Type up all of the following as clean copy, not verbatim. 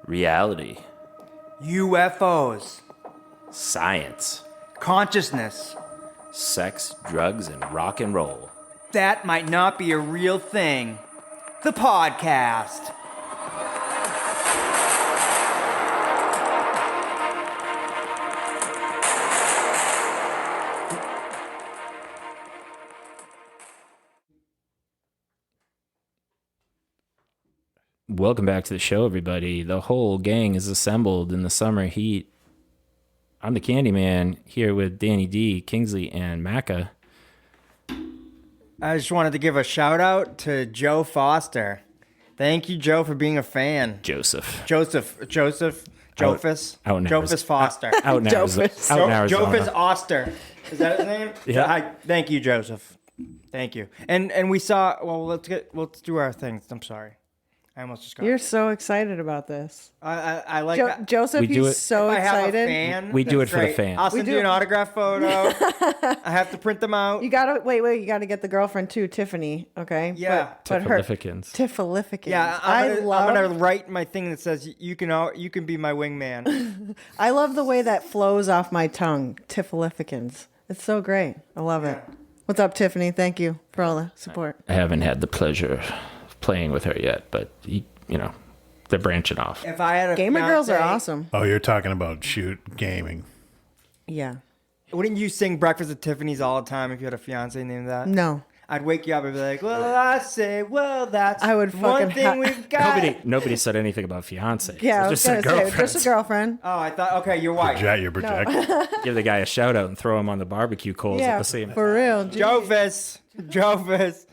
Reality. UFOs. Science. Consciousness. Sex, drugs, and rock and roll. That might not be a real thing. The podcast. Welcome back to the show, everybody. The whole gang is assembled in the summer heat. I'm the Candyman here with Danny D, Kingsley, and Macka. I just wanted to give a shout out to Joe Foster. Thank you, Joe, for being a fan. Joseph. Joseph. Jofus. Out in Jofus Foster. Out in Arizona. Out in Arizona. Jofus Oster. Is that his name? Yeah. Thank you, Joseph. Thank you. And we saw. Well, let's do our things. I'm sorry. I almost just got. You're so excited about this. I like that. Joseph, We do he's it- so If I have a excited. fan, We do that's it for the great. fans. I'll send you an autograph photo. I have to print them out. You gotta wait. You gotta get the girlfriend too, Tiffany. Okay. Yeah. But her Tiffalificans. Tiffalificans. Yeah, I'm gonna write my thing that says you can be my wingman. I love the way that flows off my tongue. Tiffalificans. It's so great. I love it. What's up, Tiffany? Thank you for all the support. I haven't had the pleasure of playing with her yet, but, you know, they're branching off. If I had a Gamer girls are fiancé, awesome. Oh, you're talking about shoot gaming. Yeah. Wouldn't you sing Breakfast at Tiffany's all the time if you had a fiance named that? No. I'd wake you up and be like, well, I say, well, that's I would one fucking thing we've got. Nobody said anything about fiance. Yeah, I They was just gonna said say girlfriends. just a girlfriend. Oh, I thought, okay, your wife. Your project. Give the guy a shout out and throw him on the barbecue coals at Yeah, the same for real. Jofus.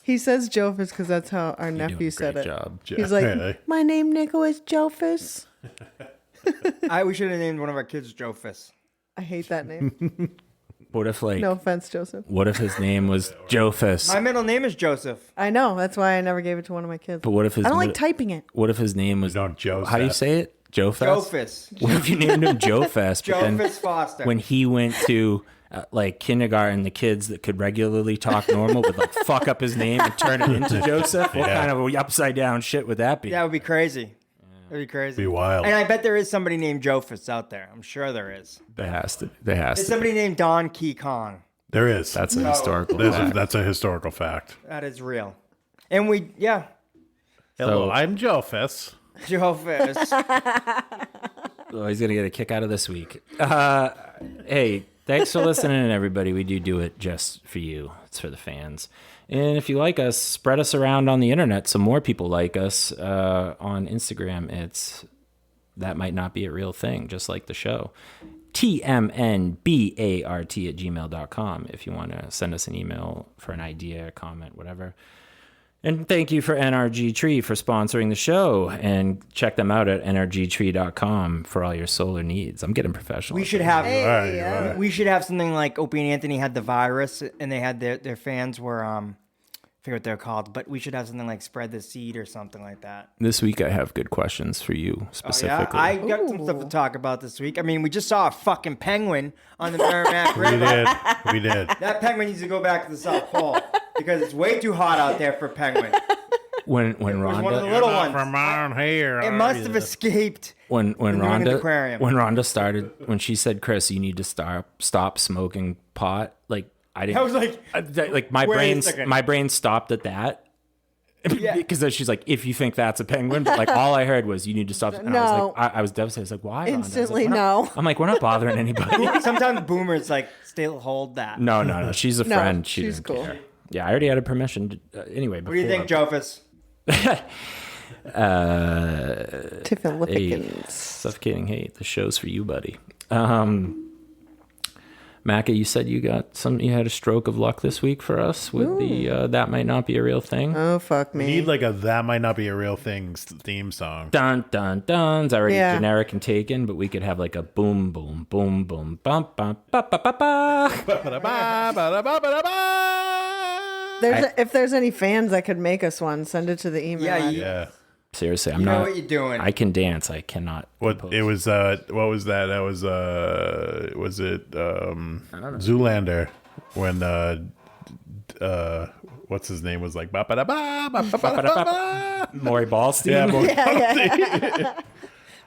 He says Jofus because that's how our You're doing nephew a said great it. job. He's like, my name, Nico, is Jofus. We should have named one of our kids Jofus. I hate that name. What if, like, No offense, Joseph. what if his name was Jofus? My middle name is Joseph. I know. That's why I never gave it to one of my kids. But what if his I don't like typing it. What if his name was Joseph. How do you say it? Jofest? Jofus. What if you named him Jofest? But then Jofus Foster. when he went to like kindergarten, the kids that could regularly talk normal would like fuck up his name and turn it into Joseph. What kind of upside down shit would that be? That would be crazy. That'd be crazy. Be wild. And I bet there is somebody named Jofus out there. I'm sure there is. There has to. There's somebody named Don Key Kong. There is. That's a historical fact. That's a historical fact. That is real. And Hello, So- I'm Jofus. Jofus. Oh, he's gonna get a kick out of this week. Hey, thanks for listening, everybody. We do it just for you. It's for the fans. And if you like us, spread us around on the internet so more people like us. On Instagram, it's That Might Not Be a Real Thing, just like the show. TMNBART@gmail.com if you want to send us an email for an idea, comment, whatever. And thank you for NRG Tree for sponsoring the show. And check them out at nrgtree.com for all your solar needs. I'm getting professional. We should have Right. we should have something like Opie and Anthony had the virus and they had their fans were I forget what they're called, but we should have something like Spread the Seed or something like that. This week I have good questions for you specifically. Yeah, I got some stuff to talk about this week. I mean, we just saw a fucking penguin on the Merrimack We River. did. We did. That penguin needs to go back to the South Pole because it's way too hot out there for a penguin. when It was one of the Rhonda little ones. From around here. It must have escaped. when They're doing an aquarium. Rhonda started when she said, Chris, you need to stop smoking pot, like I didn't I was like, like my wait a second. brain stopped at that. Yeah. Because then she's like, if you think that's a penguin, but like all I heard was you need to stop. And No. I was devastated. I was like, why? Rhonda? I was like, Instantly, "We're not-" no. I'm like, we're not bothering anybody. sometimes boomers like still hold that. No. She's a No, friend. She she's doesn't cool. care. Yeah, I already had a permission. Anyway, What do you think, Jofus? Tiffalificans. Suffocating hate. The show's for you, buddy. Macka, you said you had a stroke of luck this week for us with the That Might Not Be a Real Thing. Oh, fuck We me. need like a That Might Not Be a Real Thing theme song. Dun dun dun. It's already Yeah. generic and taken, but we could have like a boom boom boom boom bum bum ba ba ba ba. If there's any fans that could make us one, send it to the email. Yeah, Yeah. Seriously, I'm You know not. what you're doing. I can dance. I cannot. What compose. it was? What was that? That was Zoolander when what's his name was like ba ba da ba ba ba ba ba. Maury Ballstein. Yeah, Maury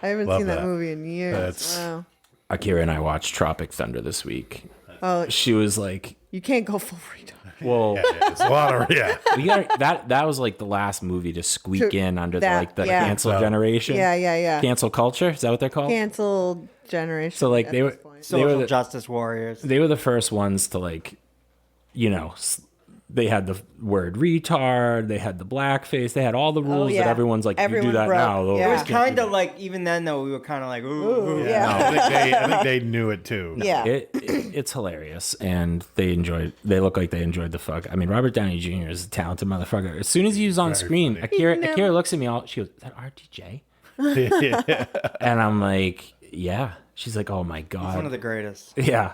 I haven't Love seen that that. movie in years. That's- Wow. Akira and I watched Tropic Thunder this week. Oh, She was like, you can't go full retard. well, It's a lot of we got that was like the last movie to squeak in under the yeah. cancel generation. Yeah. Cancel culture, is that what they're called? Cancel generation. So like at they were this point. Social justice warriors. they were the first ones to like, they had the word retard, they had the blackface, they had all the rules yeah. that everyone's like, you Everyone do that broke. now. Yeah. It was Can't do kind that. of like, even then though, we were kind of like, ooh. Yeah. I think they knew it too. Yeah. It's hilarious, and they look like they enjoyed the fuck. I mean, Robert Downey Jr. is a talented motherfucker. As soon as he was on screen, funny. Akira looks at me she goes, "Is that RDJ?" And I'm like, yeah. She's like, oh my God. He's one of the greatest. Yeah.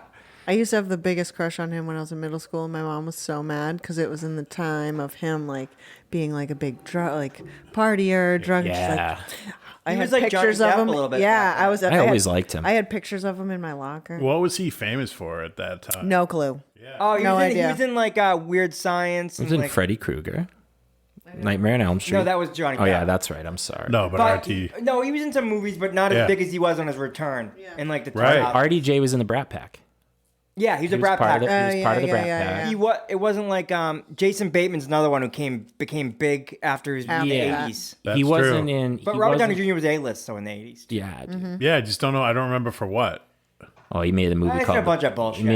I used to have the biggest crush on him when I was in middle school, and my mom was so mad because it was in the time of him like being like a big partier, drug. She's Yeah. like, I He had was like Johnny pictures of Depp him. a little bit Yeah, back then. I was. I always liked him. I had pictures of him in my locker. What was he famous for at that time? No clue. Oh, No he idea. was in like Weird Science. It was And, in like, Freddy Krueger. Nightmare on Elm Street. no, that was Johnny Depp. Oh, yeah, that's right. I'm sorry. No, but But RT. no, he was in some movies, but not Yeah. as big as he was on his return. In like the Right. top. RDJ was in the Brat Pack. Yeah, he's a He was Brat part Pack. of the, he was part of the Brat yeah, Pack. yeah. He was. It wasn't like Jason Bateman's another one who became big after his After the that. 80s. That's He wasn't true. in. But he Robert Downey wasn't- Jr. was A-list, so in the 80s. Yeah. Dude. Yeah, I just don't know. I don't remember for what. Oh, he made a movie It's called. a bunch of bullshit. He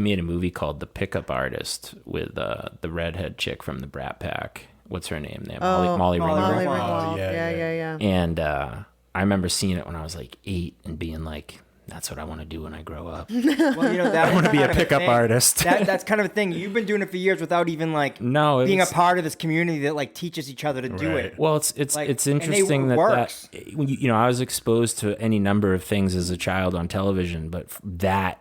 made a movie called The Pickup Artist with the redhead chick from the Brat Pack. What's her name there? Molly Ringwald. Molly Ringwald. Ringwald. yeah, Yeah. And I remember seeing it when I was like 8 and being like, that's what I want to do when I grow up. Well, that wanna was be a kind of pickup thing. artist. That's kind of a thing. You've been doing it for years without even like No, it being was- a part of this community that like teaches each other to do Right. it. Well, it's Like, it's and they interesting works. that when I was exposed to any number of things as a child on television, but that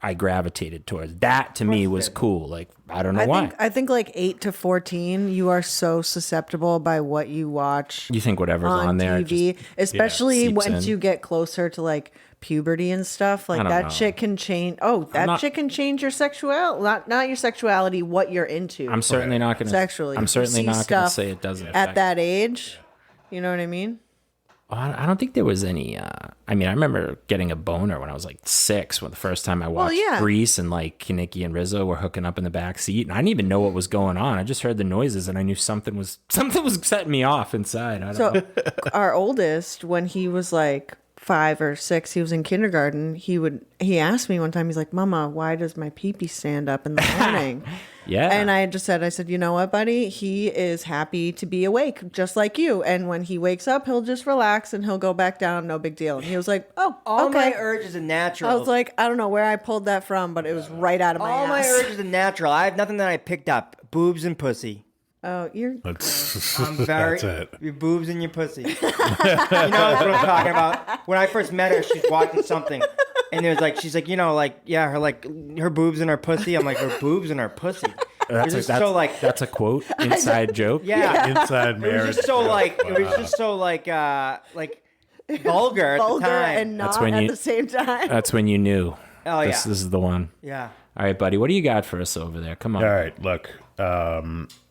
I gravitated towards. That to me was cool. Like I don't know why. I think like 8 to 14, you are so susceptible by what you watch You think whatever's on there, TV, especially seeps once in. you get closer to like puberty and stuff. Like don't that know. shit can change. Oh, that not- shit can change your sexuality. Not your sexuality, what you're into. I'm certainly not going to. Sexually. I'm You certainly see not going to stuff say it doesn't. at affect- that age. You know what I mean? I don't think there was any. I mean, I remember getting a boner when I was like 6. When the first time I watched yeah. Grease and like Kinnicky and Rizzo were hooking up in the back seat, and I didn't even know what was going on. I just heard the noises, and I knew something was setting me off inside. I don't know. So our oldest, when he was like 5 or 6, he was in kindergarten. He asked me one time, he's like, "Mama, why does my pee-pee stand up in the morning?" Yeah. And I just said, you know what, buddy? He is happy to be awake, just like you. And when he wakes up, he'll just relax and he'll go back down. No big deal. And he was like, oh, All okay. my urges are natural. I was like, I don't know where I pulled that from, but it was right out of my all my ass. urges are natural. I have nothing that I picked up. Boobs and pussy. Oh, you're... I'm very. That's it. Your boobs and your pussy. You know that's what I'm talking about. When I first met her, she's watching something, and there's like, she's like, her boobs and her pussy. I'm like, her boobs and her pussy. That's You're just so like, that's a quote, inside joke. yeah. Inside It marriage. was just so like, it was just so like vulgar at the vulgar time. and not when at you- the same time. That's when you knew. Oh, yeah. This is the one. Yeah. All right, buddy. What do you got for us over there? Come on. All right, look.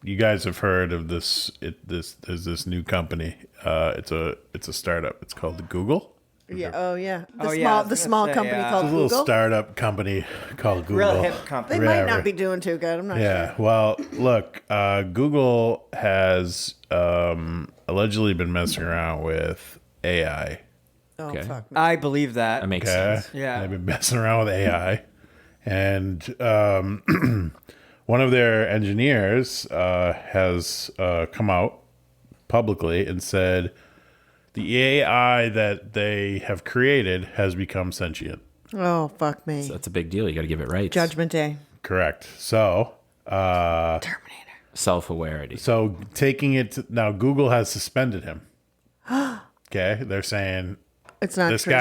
You guys have heard of this? There's this new company. It's a startup. It's called Google. Yeah. Oh, yeah. Oh, yeah, I was The gonna small say, company yeah. called It's a little Google. startup company called Google. Real hip They company. might Yeah, not be doing too good. I'm not sure. Yeah. Well, look. Google has allegedly been messing around with AI. Oh, Okay. fuck. I believe that. That makes Okay. sense. Yeah. They've been messing around with AI. And one of their engineers has come out publicly and said the AI that they have created has become sentient. Oh, fuck me. That's a big deal. You got to give it right. Judgment Day. Correct. So, Terminator. Self-awareness. so taking it to, now, Google has suspended him. Okay, they're saying It's not this true.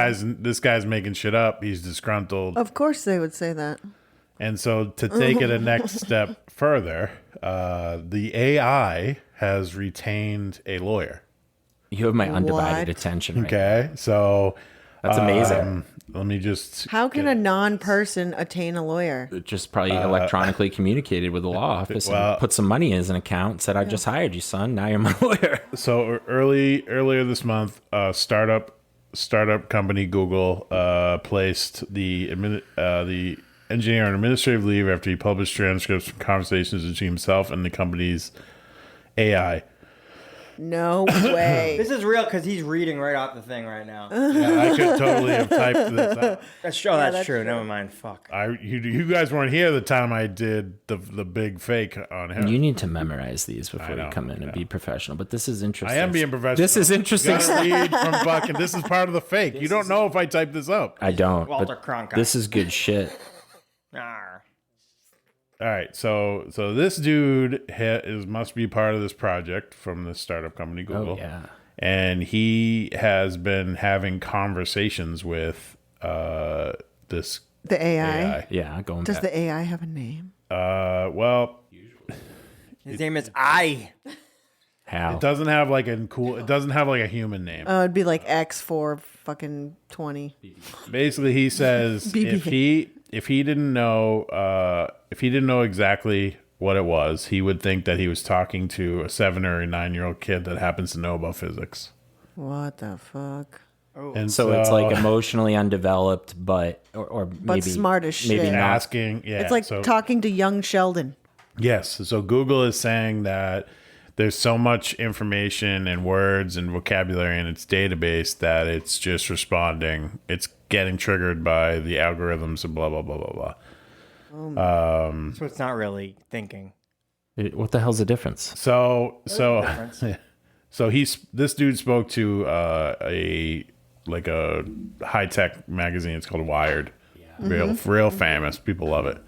guy's making shit up. He's disgruntled. Of course they would say that. And so to take it a next step further, the AI has retained a lawyer. You have my undivided What? attention. Right Okay. So That's amazing. Let me just. How can a non-person attain a lawyer? It just probably electronically communicated with the law office well- and put some money in his account and said, I just hired you, son. Now you're my lawyer. So earlier this month, startup company Google placed the engineer on administrative leave after he published transcripts from conversations between himself and the company's AI. No way. This is real because he's reading right off the thing right now. Yeah, I could totally have typed this out. That's that's true. true. Never mind. Fuck. You guys weren't here the time I did the big fake on him. You need to memorize these before know, you come in and be professional. But this is interesting. I am being professional. This is interesting. You gotta read from fucking. This is part of the fake. You don't know if I typed this up. I don't. Walter But Cronkite. this is good shit. Arr. All right, so this dude must be part of this project from the startup company Google. Oh, yeah. And he has been having conversations with this The AI. Yeah, going Does back. the AI have a name? well, His name is I. How? it doesn't have like a human name. It'd be like X for fucking 20. Basically, he says BB. if he didn't know exactly what it was, he would think that he was talking to a 7 or a 9-year-old kid that happens to know about physics. What the fuck? And So it's like emotionally undeveloped, but maybe smart as maybe shit. not. asking. Yeah, It's like so, talking to young Sheldon. yes. So Google is saying that there's so much information and words and vocabulary in its database that it's just responding. It's getting triggered by the algorithms and blah blah blah blah blah. So it's not really thinking. What the hell's the difference? So this dude spoke to a high tech magazine. It's called Wired. Real famous. People love it.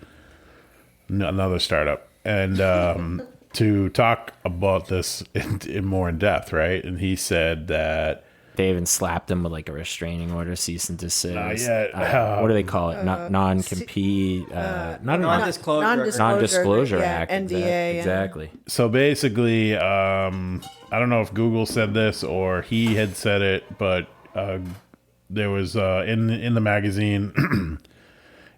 Another startup, and to talk about this in more in depth, right? And he said that They even slapped him with like a restraining order, cease and desist. Not yet. What do they call it? Non-compete. Non-disclosure. Non-disclosure yeah, act. NDA. Yeah. Exactly. so basically, I don't know if Google said this or he had said it, but there was in the magazine.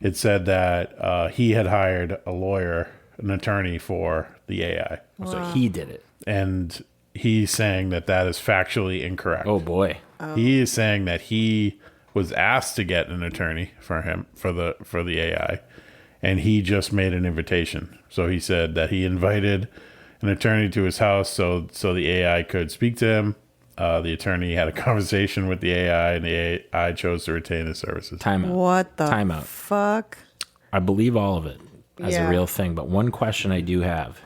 It said that he had hired a lawyer, an attorney for the AI, So he did it. and he's saying that is factually incorrect. Oh boy. He is saying that he was asked to get an attorney for him for the AI, and he just made an invitation. So he said that he invited an attorney to his house so the AI could speak to him. The attorney had a conversation with the AI, and the AI chose to retain his services. Timeout. What the Timeout. fuck? I believe all of it as Yeah. a real thing. But one question I do have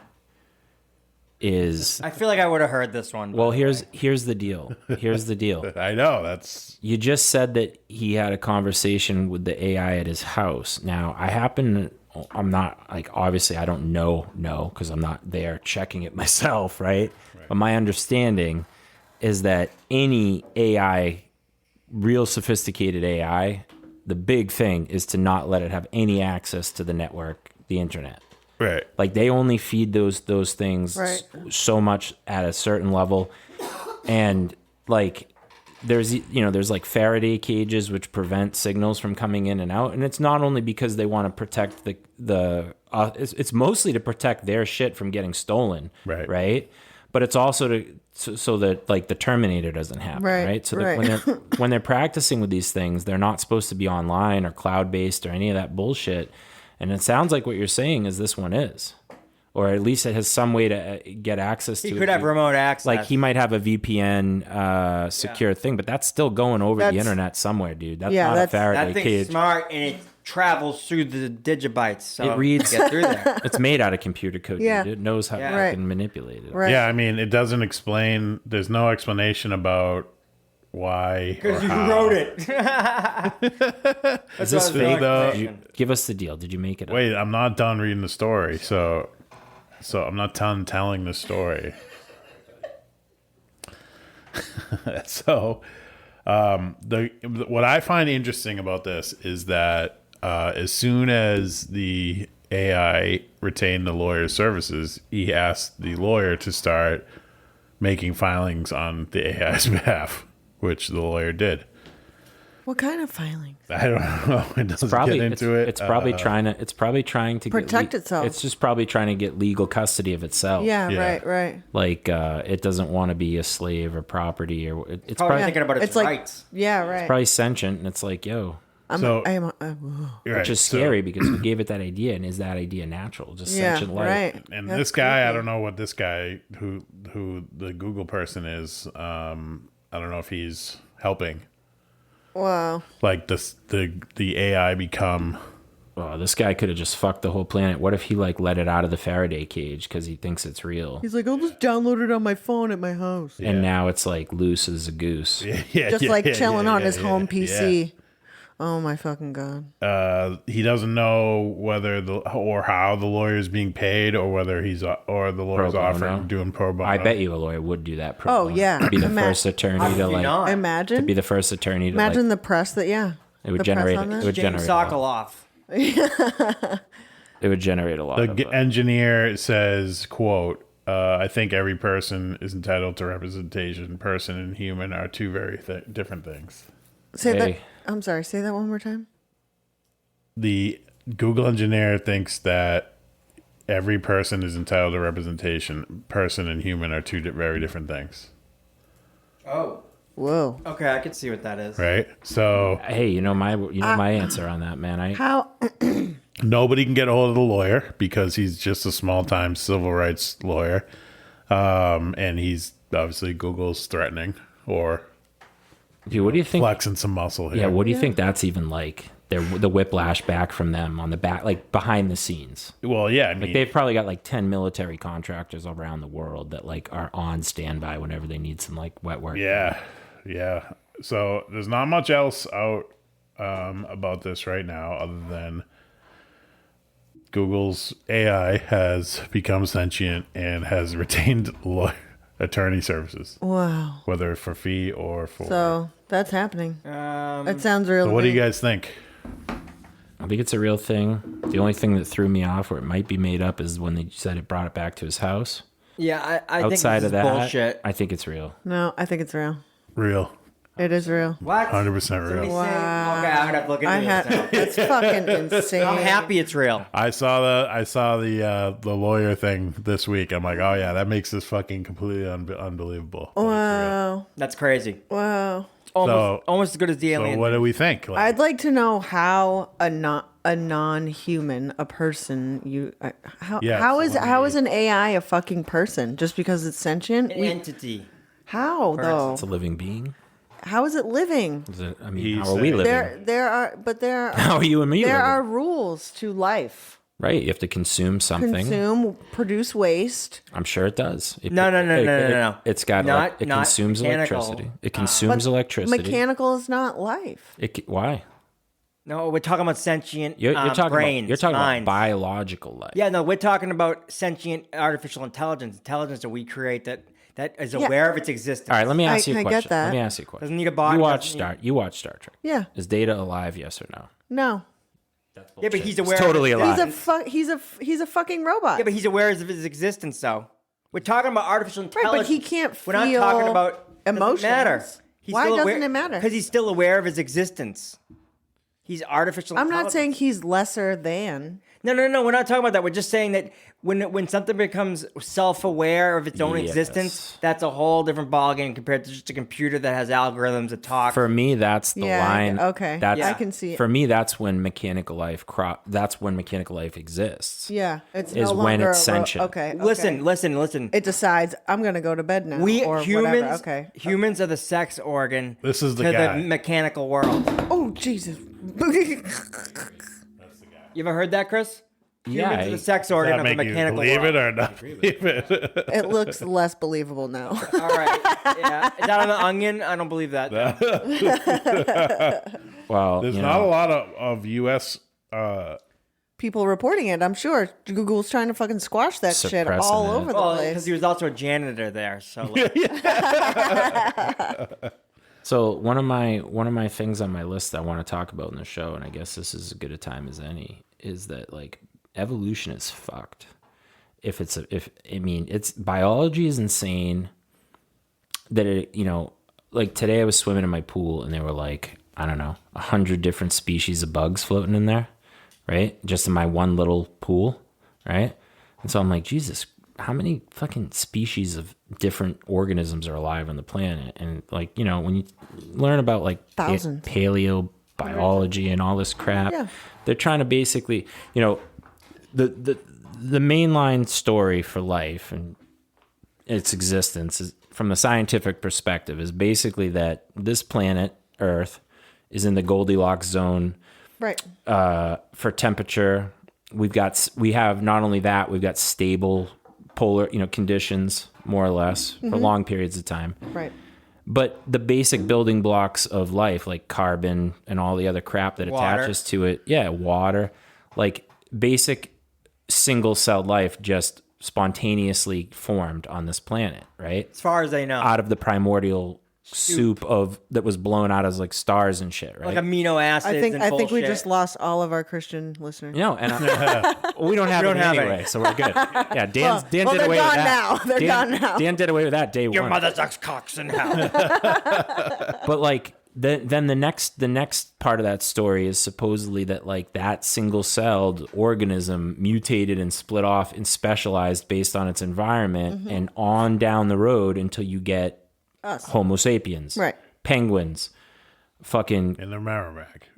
is, I feel like I would have heard this one. well, here's the deal. Here's the deal. I know that's You just said that he had a conversation with the AI at his house. Now, I'm not like, obviously I don't know because I'm not there checking it myself, right? But my understanding is that any AI, real sophisticated AI, the big thing is to not let it have any access to the network, the internet. right. Like they only feed those things Right. so much at a certain level, and like there's like Faraday cages which prevent signals from coming in and out, and it's not only because they want to protect it's mostly to protect their shit from getting stolen, right? But it's also so that like the Terminator doesn't happen, right? So that when they're practicing with these things, they're not supposed to be online or cloud based or any of that bullshit. And it sounds like what you're saying is this one is, or at least it has some way to get access to it. He could have remote access. Like he might have a VPN secure thing, but that's still going over the internet somewhere, dude. That's not a Faraday that thing's cage. smart and it travels through the digibytes. So It reads- get through there. It's made out of computer code. Yeah. Dude. It knows how Yeah. to Right. fucking manipulate it. Right. Yeah, I mean, it doesn't explain. There's no explanation about why or Because you how. wrote it. Is this what I was fake? like, Did you, give us the deal. Did you make it up? Wait, I'm not done reading the story, so I'm not done telling the story. So, what I find interesting about this is that as soon as the AI retained the lawyer's services, he asked the lawyer to start making filings on the AI's behalf, which the lawyer did. What kind of filings? I don't know. It doesn't get into it. It's probably trying to. It's probably trying to Protect itself. It's just probably trying to get legal custody of itself. Yeah, right. Like it doesn't want to be a slave or property, or it's Probably probably thinking about its like, rights. Yeah, right. probably sentient, and it's like, yo, Right, which is scary because we gave it that idea, and is that idea natural? Just sentient life. right. And That's this guy, I creepy. don't know what this guy who the Google person is. I don't know if he's helping. Wow. Like the AI become. Oh, this guy could have just fucked the whole planet. What if he like let it out of the Faraday cage because he thinks it's real, He's like, I'll just download it on my phone at my house. and now it's like loose as a goose. Just chilling on his home PC. Oh my fucking god. He doesn't know whether or how the lawyer is being paid, or whether or the lawyer's Pro bono. offering doing pro bono. I bet you a lawyer would do that. Pro Oh, bono. yeah. Be the Ima- first attorney to Obviously like. not. Imagine. Be the first attorney to Imagine like. the press that It would the press generate. on It that? would James generate. A lot. Sokoloff. It would generate a lot. The engineer says, "quote I think every person is entitled to representation. Person and human are two very different things." Say that. Hey. I'm sorry. Say that one more time. The Google engineer thinks that every person is entitled to representation. Person and human are two very different things, Oh. Whoa. Okay, I can see what that is. right? So Hey, you know my answer on that, man. How? nobody can get a hold of the lawyer because he's just a small-time civil rights lawyer, and he's obviously Google's threatening or Dude, what do you think? flexing some muscle here. Yeah, what do you think that's even like? The whiplash back from them on the back, like behind the scenes. Well, yeah, I mean, Like they've probably got like 10 military contractors around the world that like are on standby whenever they need some like wet work. yeah. So there's not much else out about this right now other than Google's AI has become sentient and has retained attorney services, Wow. whether for fee or for. So that's happening. That sounds real. So to what do me. you guys think? I think it's a real thing. The only thing that threw me off, or it might be made up, is when they said it brought it back to his house. Yeah, I think Outside this of is that, bullshit. I think it's real. No, I think it's real. Real, It is real. What? 100% Somebody real. say- Okay, I'm gonna have to look into I this had. now. That's fucking insane. I'm happy it's real. I saw the lawyer thing this week. I'm like, oh yeah, that makes this fucking completely unbelievable. But it's real. Wow. That's crazy. Wow. Almost as good as the So alien. what do we think? Like, I'd like to know how a non-human, a person, Yeah, how so is an AI a fucking person just because it's sentient? An entity. How though? It's a living being. How is it living? Is it, I mean, He's how are we saying- living? There How are you and me there living? are rules to life. Right, you have to consume something. Consume, produce waste. I'm sure it does. No. It's got Not it consumes mechanical. electricity. It consumes electricity. Mechanical is not life. Why? No, we're talking about sentient You're talking brains, about you're talking minds. about biological life. Yeah, no, we're talking about sentient artificial intelligence that we create that is Yeah. aware of its existence. All right, let me ask you a I get question. that. Let me ask you a question. Doesn't need a body. You watch Star Trek. Yeah. Is Data alive? Yes or no? No. Yeah, but he's aware. totally of alive. He's a fucking robot. Yeah, but he's aware of his existence, though. We're talking about artificial Right, intelligence. but he can't We're not talking feel about emotions. Doesn't matter. Why doesn't it matter? Because he's still aware of his existence. He's artificial. I'm not intelligence. saying he's lesser than. No. We're not talking about that. We're just saying that when something becomes self-aware of its own Yes. existence, that's a whole different ballgame compared to just a computer that has algorithms that talk. For me, that's the Yeah, line. okay. That's, I can see it. For me, that's when mechanical life that's when mechanical life exists. Yeah, it's Is no when longer it's sentient. Okay. Listen. It decides I'm gonna go to bed now. We or humans, whatever. Okay. humans are the sex organ. This is the to guy. the mechanical world. Oh Jesus. You ever heard that, Chris? Yeah, Humans are the sex organ Does of that the make you mechanical believe world. it or not believe it? It looks less believable now. All right. Yeah. Is that on the Onion? I don't believe that. Well, There's you not know, a lot of U.S. People reporting it. I'm sure Google's trying to fucking squash that shit Suppressing all it. over the Well, place. because he was also a janitor there. So like, So one of my things on my list I want to talk about in the show, and I guess this is as good a time as any, is that like evolution is fucked. It's biology is insane. That it, like today I was swimming in my pool and they were like, I don't know, 100 different species of bugs floating in there, right? Just in my one little pool, right? And so I'm like, Jesus, how many fucking species of different organisms are alive on the planet? And like, you know, when you learn about like Thousands. paleobiology and all this crap, Yeah. they're trying to basically, you know, the mainline story for life and its existence is, from the scientific perspective, is basically that this planet Earth is in the Goldilocks zone Right. for temperature. We have not only that, we've got stable polar, you know, conditions more or less for long periods of time. Right. But the basic building blocks of life, like carbon and all the other crap that Water. attaches to it, water, like basic single-celled life just spontaneously formed on this planet, right? As far as I know. Out of the primordial soup of that was blown out as like stars and shit, right? Like amino acids I think and I think we bullshit. just lost all of our Christian listeners. No, and we don't have We don't it have anyway, any. so we're good. Yeah, Dan Well, did they're away with gone that. now. They're gone now. Dan did away with that day Your one. mother sucks cocks in hell. But like then the next part of that story is supposedly that like that single-celled organism mutated and split off and specialized based on its environment and on down the road until you get Us. Homo sapiens, Right. penguins, fucking In the Merrimack.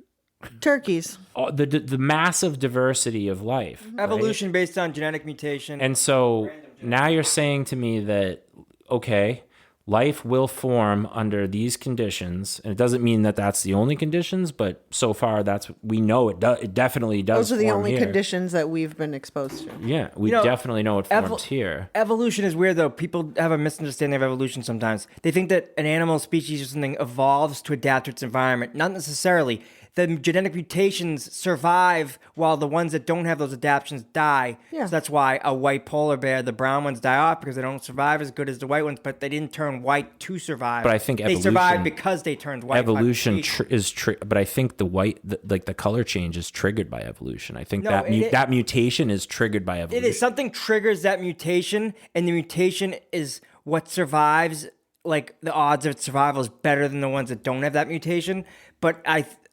Turkeys. the massive diversity of life, right? Evolution based on genetic mutation. And so now you're saying to me that, okay, life will form under these conditions. And it doesn't mean that that's the only conditions, but so far we know it definitely does. Those are the form only here. conditions that we've been exposed to. Yeah, we You know, definitely know it forms here. Evolution is weird, though. People have a misunderstanding of evolution sometimes. They think that an animal species or something evolves to adapt to its environment. Not necessarily. The genetic mutations survive while the ones that don't have those adaptations die. Yeah. So that's why a white polar bear, the brown ones die off because they don't survive as good as the white ones, but they didn't turn white to survive. But I think they evolution- survived because they turned white. by Evolution mutation. but I think the color change is triggered by evolution. I think No, that mutation is triggered by evolution. It is. Something triggers that mutation, and the mutation is what survives. Like, the odds of survival is better than the ones that don't have that mutation. But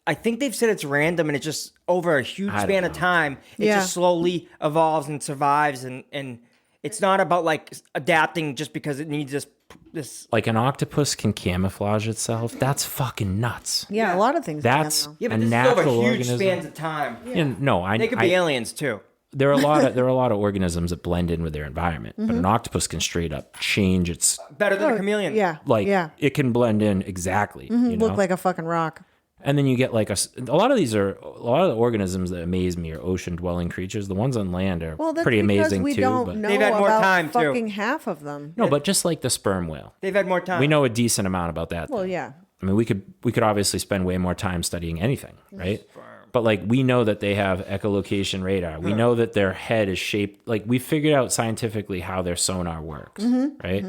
I think they've said it's random, and it just, over a huge I don't span of know. time, it Yeah. just slowly evolves and survives. And it's not about, like, adapting just because it needs this. Like an octopus can camouflage itself. That's fucking nuts. Yeah, a lot of things. That's can, Yeah, but a this is natural over huge organism. spans of time. They They could be aliens, too. there are a lot of organisms that blend in with their environment, but an octopus can straight up change its Better than a chameleon. Yeah. like yeah. it can blend in exactly. You know? Look like a fucking rock. And then you get like a lot of the organisms that amaze me are ocean dwelling creatures. The ones on land are Well, that's pretty because amazing we too. don't But know They've had more about time, too. fucking half of them. no, but just like the sperm whale, They've had more time. we know a decent amount about that. Well, thing. yeah. I mean, we could obviously spend way more time studying anything, right? But like we know that they have echolocation radar. We know that their head is shaped like we figured out scientifically how their sonar works, right?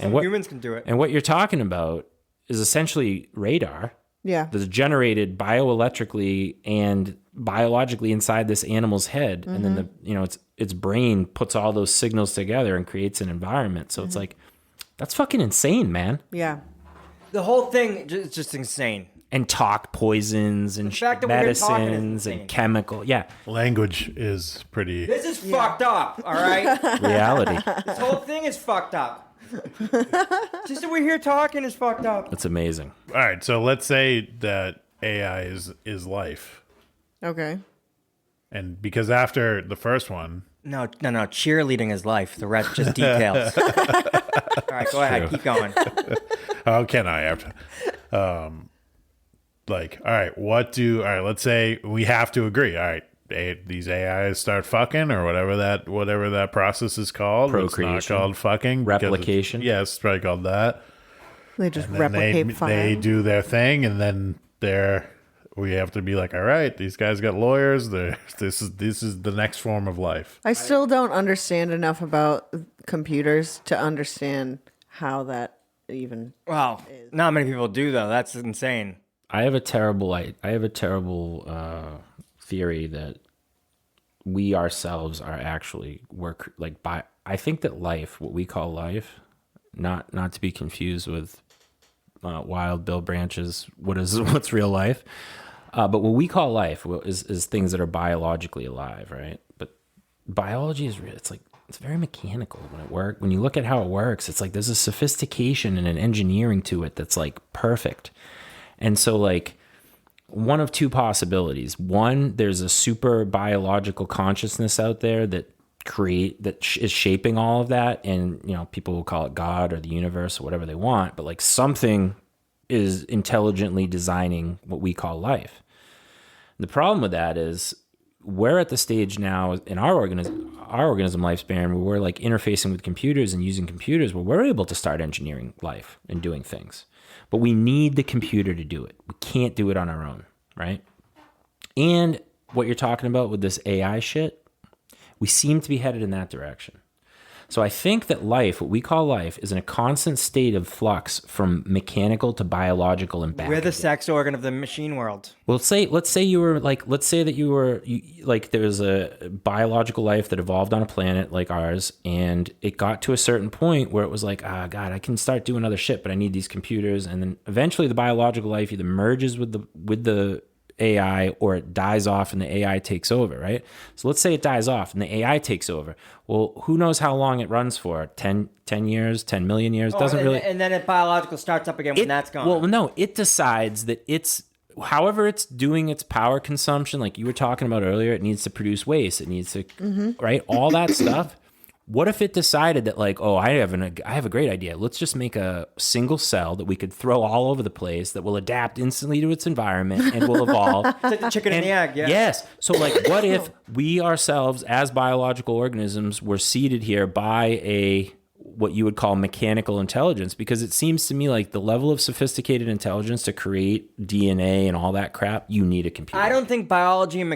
And what humans can do it. and what you're talking about is essentially radar Yeah. that's generated bioelectrically and biologically inside this animal's head, and then its brain puts all those signals together and creates an environment. So it's like that's fucking insane, man. Yeah. The whole thing is just insane. And talk poisons and fact that we're here talking is medicines insane. and chemical, Language is pretty. This is fucked up, all right? reality. This whole thing is fucked up. Just that we're here talking is fucked up. It's amazing. All right, so let's say that AI is life, Okay. and because after the first one, No. Cheerleading is life. The rest just details. All right, go ahead. Keep going. how can I after? Like, all right, let's say we have to agree. All right, these AIs start fucking or whatever that process is called. It's Procreation. not called fucking. because Replication. Yes, it's probably called that. They just And then replicate they fine. do their thing, and then we have to be like, all right, these guys got lawyers. This is the next form of life. I still don't understand enough about computers to understand how that even. Wow. Not many people do, though. That's insane. I have a terrible theory that we ourselves are actually I think that life, what we call life, not to be confused with Wild Bill Branch's what's real life. But what we call life is things that are biologically alive, right? But biology is real. It's very mechanical when you look at how it works. It's like there's a sophistication and an engineering to it that's like perfect. And so like one of two possibilities. One, there's a super biological consciousness out there that is shaping all of that, and people will call it God or the universe or whatever they want, but like something is intelligently designing what we call life. The problem with that is we're at the stage now in our organism lifespan where we're like interfacing with computers and using computers where we're able to start engineering life and doing things. But we need the computer to do it. We can't do it on our own, right? And what you're talking about with this AI shit, we seem to be headed in that direction. So I think that life, what we call life, is in a constant state of flux from mechanical to biological and back. We're the again. sex organ of the machine world. Well, let's say there's a biological life that evolved on a planet like ours, and it got to a certain point where it was like, God, I can start doing other shit, but I need these computers. And then eventually the biological life either merges with the AI or it dies off and the AI takes over, right? So let's say it dies off and the AI takes over. Well, who knows how long it runs for? 10 years, 10 million years? Doesn't really. And then biological starts up again when that's gone. Well, no, it decides that however it's doing its power consumption, like you were talking about earlier, it needs to produce waste. It needs to, right? All that stuff. What if it decided that like, I have a great idea. Let's just make a single cell that we could throw all over the place that will adapt instantly to its environment and will evolve. It's like the chicken and the egg, yeah. Yes. So like what if we ourselves as biological organisms were seeded here by what you would call mechanical intelligence? Because it seems to me like the level of sophisticated intelligence to create DNA and all that crap, you need a computer. I don't think biology and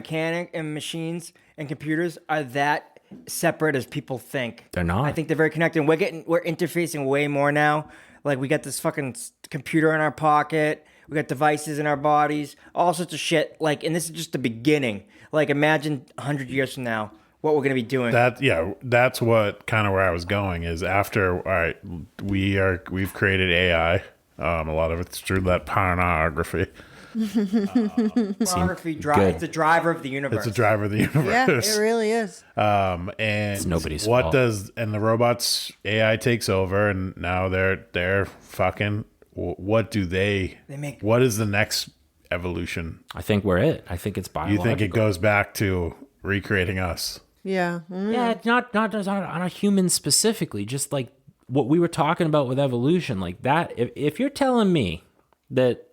machines and computers are that separate as people think. They're not. I think they're very connected. We're interfacing way more now. Like we got this fucking computer in our pocket. We got devices in our bodies. All sorts of shit. Like, and this is just the beginning. Like, imagine 100 years from now what we're gonna be doing. That's what kind of where I was going is after. All right, we've created AI. A lot of it's through that pornography. Pornography it's the driver of the universe. It's a driver of the universe. Yeah, it really is. And it's nobody's fault. And the robots AI takes over, and now they're fucking. What do they make? What is the next evolution? I think we're it. I think it's biological. You think it goes back to recreating us? Yeah. Yeah, not on a human specifically, just like what we were talking about with evolution, like that. If you're telling me that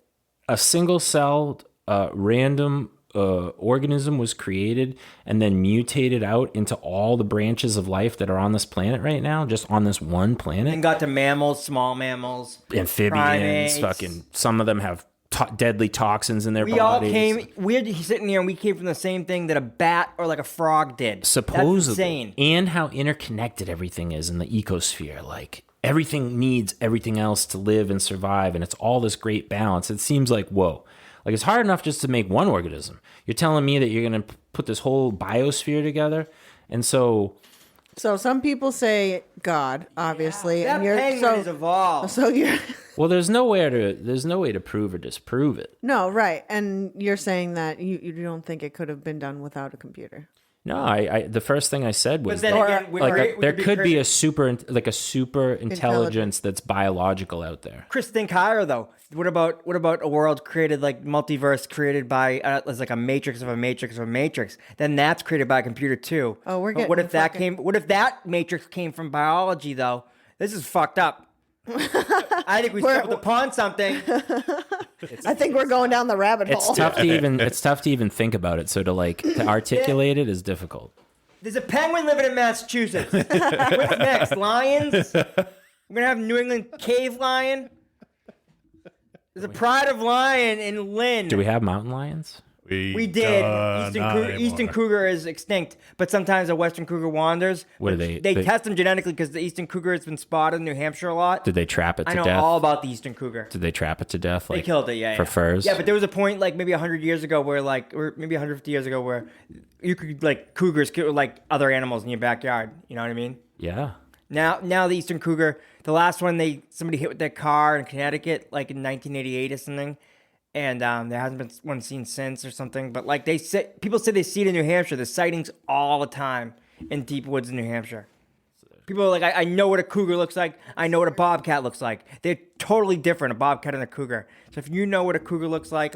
a single-celled random organism was created and then mutated out into all the branches of life that are on this planet right now, just on this one planet, and got to mammals, small mammals, amphibians, primates. fucking some of them have deadly toxins in their we bodies. We're sitting here and we came from the same thing that a bat or like a frog did. Supposedly. That's insane. And how interconnected everything is in the ecosphere. Like, everything needs everything else to live and survive, and it's all this great balance. It seems like, whoa. Like, it's hard enough just to make one organism. You're telling me that you're going to put this whole biosphere together? And so some people say God, obviously. That penguin is evolved. So you're... Well, there's no way to prove or disprove it. No, right. And you're saying that you don't think it could have been done without a computer. No, I the first thing I said was then that again, there could be a super intelligence that's biological out there. Chris, think higher though. What about a world created like multiverse created by as like a matrix of a matrix of a matrix? Then that's created by a computer too. Oh, we're But getting what if that matrix came from biology though? This is fucked up. I think we stumbled upon something. I think we're going down the rabbit hole. It's tough to even think about it. So to articulate it is difficult. There's a penguin living in Massachusetts. What's next? Lions? We're gonna have New England cave lion. There's a pride of lion in Lynn. Do we have mountain lions? We did. Eastern cougar is extinct, but sometimes a western cougar wanders. What are they? They test them genetically because the eastern cougar has been spotted in New Hampshire a lot. Did they trap it to death? I know all about the eastern cougar. Did they trap it to death? They killed it, yeah. For furs? Yeah, but there was a point like maybe 100 years ago where or maybe 150 years ago where you could cougars kill like other animals in your backyard. You know what I mean? Yeah. Now the eastern cougar, The last one somebody hit with their car in Connecticut, like in 1988 or something, and there hasn't been one seen since or something. But like people say they see it in New Hampshire. There's sightings all the time in deep woods in New Hampshire. People are like, I know what a cougar looks like. I know what a bobcat looks like. They're totally different, a bobcat and a cougar. So if you know what a cougar looks like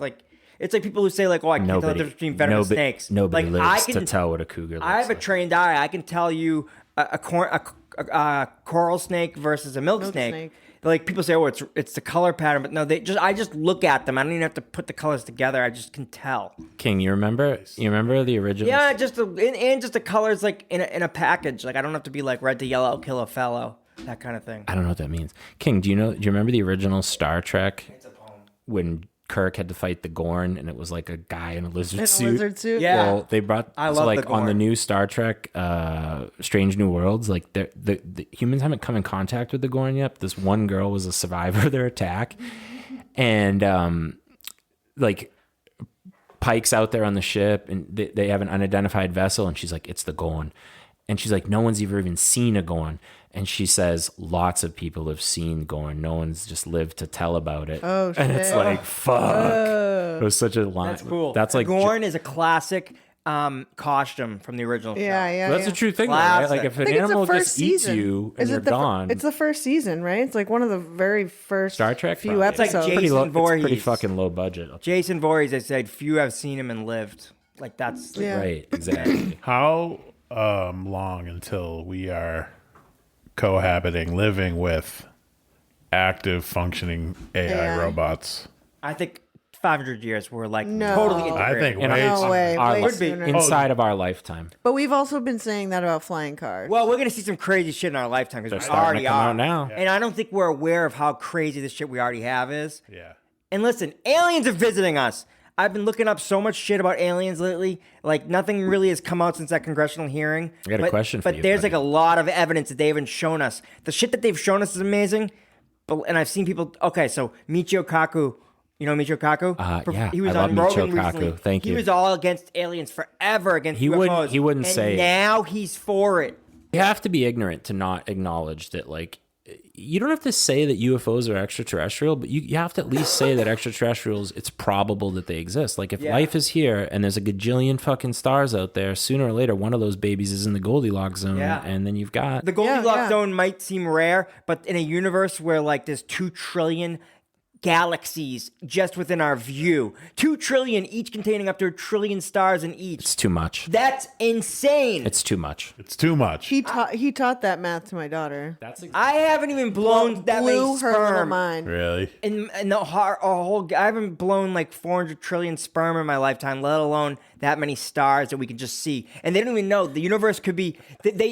it's like people who say like, oh, I can't tell the difference between venomous snakes. Nobody like, lives to tell what a cougar looks like. I have a trained eye. I can tell you a coral snake versus a milk snake. Like people say, oh, it's the color pattern, but no, I just look at them. I don't even have to put the colors together. I just can tell. King, you remember the original? Yeah, just the colors like in a package. Like I don't have to be like red to yellow, kill a fellow, that kind of thing. I don't know what that means. King, do you remember the original Star Trek? It's a poem. When Kirk had to fight the Gorn, and it was like a guy in a lizard suit. Yeah. Well, they brought on the new Star Trek, Strange New Worlds. Like the humans haven't come in contact with the Gorn yet. This one girl was a survivor of their attack, and like Pike's out there on the ship, and they have an unidentified vessel, and she's like, "It's the Gorn," and she's like, "No one's ever even seen a Gorn." And she says, lots of people have seen Gorn. No one's just lived to tell about it. Oh, shit. And it's like, fuck. It was such a line. That's cool. That's like Gorn is a classic costume from the original show. Yeah. That's a true thing, though, right? Like if an I think it's animal the first just eats season. you and you're gone. It's the first season, right? It's like one of the very first Star Trek few probably. episodes. It's like pretty Jason low, it's pretty Voorhees. fucking low budget. Jason Voorhees, they said, few have seen him and lived. Like that's Yeah. Right, exactly. How long until we are cohabiting, living with active, functioning AI robots? I think 500 years we're like No. totally I integrated. I think In way our- No way. our Way li- sooner. inside of our lifetime. But we've also been saying that about flying cars. Well, we're gonna see some crazy shit in our lifetime They're because we starting already to come are out now. And I don't think we're aware of how crazy this shit we already have is. Yeah. And listen, aliens are visiting us. I've been looking up so much shit about aliens lately. Like nothing really has come out since that congressional hearing. I got a question for but you, there's buddy. like a lot of evidence that they haven't shown us. The shit that they've shown us is amazing. And I've seen people. Okay, so Michio Kaku. You know Michio Kaku? Yeah, he was I on love Michio Rogan recently. Kaku. Thank you. He was all against aliens forever, against UFOs. He wouldn't and say. Now he's for it. You have to be ignorant to not acknowledge that, like, you don't have to say that UFOs are extraterrestrial, but you have to at least say that extraterrestrials, it's probable that they exist. Like, if life is here and there's a gajillion fucking stars out there, sooner or later, one of those babies is in the Goldilocks zone, and then you've got... The Goldilocks zone might seem rare, but in a universe where, like, there's 2 trillion galaxies just within our view, 2 trillion, each containing up to 1 trillion stars in each. It's too much. That's insane. It's too much. It's too much. He taught that math to my daughter. I haven't even blown that many Blew her little sperm. mind. Really? In the whole, I haven't blown like 400 trillion sperm in my lifetime, let alone that many stars that we can just see. And they don't even know the universe could be.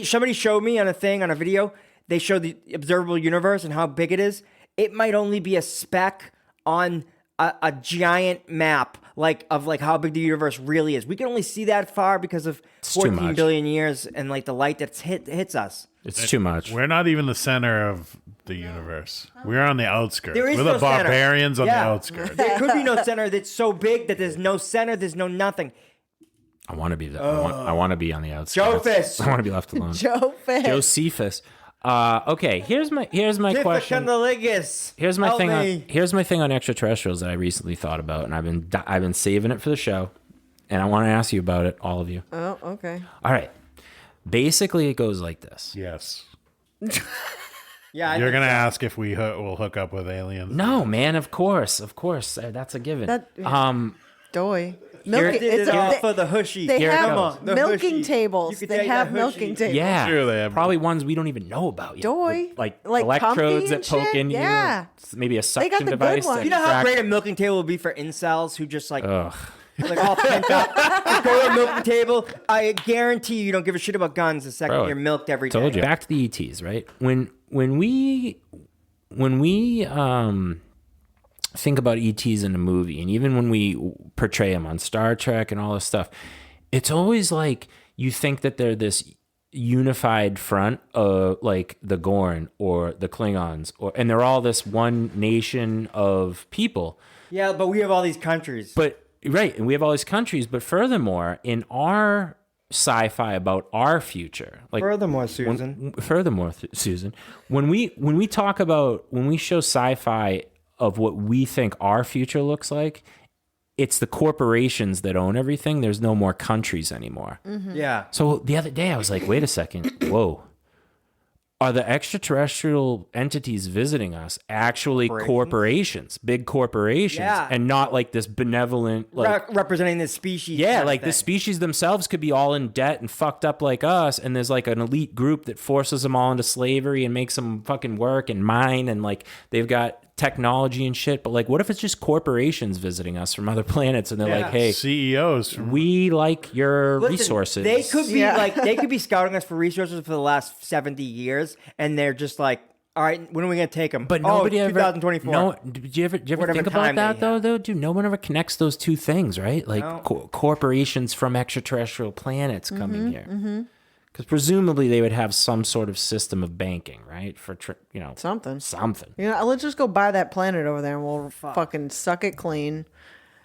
Somebody showed me on a video. They showed the observable universe and how big it is. It might only be a speck on a giant map, like how big the universe really is. We can only see that far because of It's too 14 much. billion years and like the light that's hits us. It's too much. We're not even the center of the universe. We're on the outskirts. There is We're no the center. barbarians on the Yeah. outskirts. There could be no center that's so big that there's no center, there's no nothing. I want to be that. I want to be on the outskirts. Jophus. I want to be left alone. Josephus. Okay, here's my question. Here's my thing. Here's my thing on extraterrestrials that I recently thought about, and I've been saving it for the show, and I want to ask you about it, all of you. Oh, okay. All right. Basically, it goes like this. Yes. Yeah, You're going to ask if we will hook up with aliens? No, man. Of course. That's a given. Doy. Milk did it all for the hushy. They Here it have goes. The milking hushy. tables. You could They take have the hushy. milking tables. Yeah, Sure they have- probably ones we don't even know about yet. Doy. With, like Like electrodes comfy that and poke shit? in you. Yeah. Maybe a got suction the good device. ones. that You know how extracts- great a milking table would be for incels who just like, Ugh. like all pent up. Just go to a milking table. I guarantee you don't give a shit about guns the second Bro, you're milked every day. Told you. Back to the ETs, right? When we think about ETs in a movie, and even when we portray them on Star Trek and all this stuff, it's always like you think that they're this unified front of like the Gorn or the Klingons, and they're all this one nation of people. Yeah, but we have all these countries. But right, and we have all these countries. But furthermore, in our sci-fi about our future. Like Furthermore, Susan. Susan, when we talk about, when we show sci-fi of what we think our future looks like, it's the corporations that own everything. There's no more countries anymore. Yeah. So the other day I was like, wait a second, whoa. Are the extraterrestrial entities visiting us actually corporations, big corporations, Yeah. and not like this benevolent, like Representing the species. yeah, kind of like the thing. species themselves could be all in debt and fucked up like us, and there's like an elite group that forces them all into slavery and makes them fucking work and mine, and like they've got technology and shit. But like, what if it's just corporations visiting us from other planets, and they're like, hey, CEOs. we like your Listen, resources. They could be they could be scouting us for resources for the last 70 years, and they're just like, all right, when are we gonna take them? But nobody ever. 2024. No, did you ever Whatever think about time that they have. though? Dude, no one ever connects those two things, right? Like No. corporations from extraterrestrial planets coming here, because presumably they would have some sort of system of banking, right? For Something. something. You know, let's just go buy that planet over there and we'll fucking suck it clean.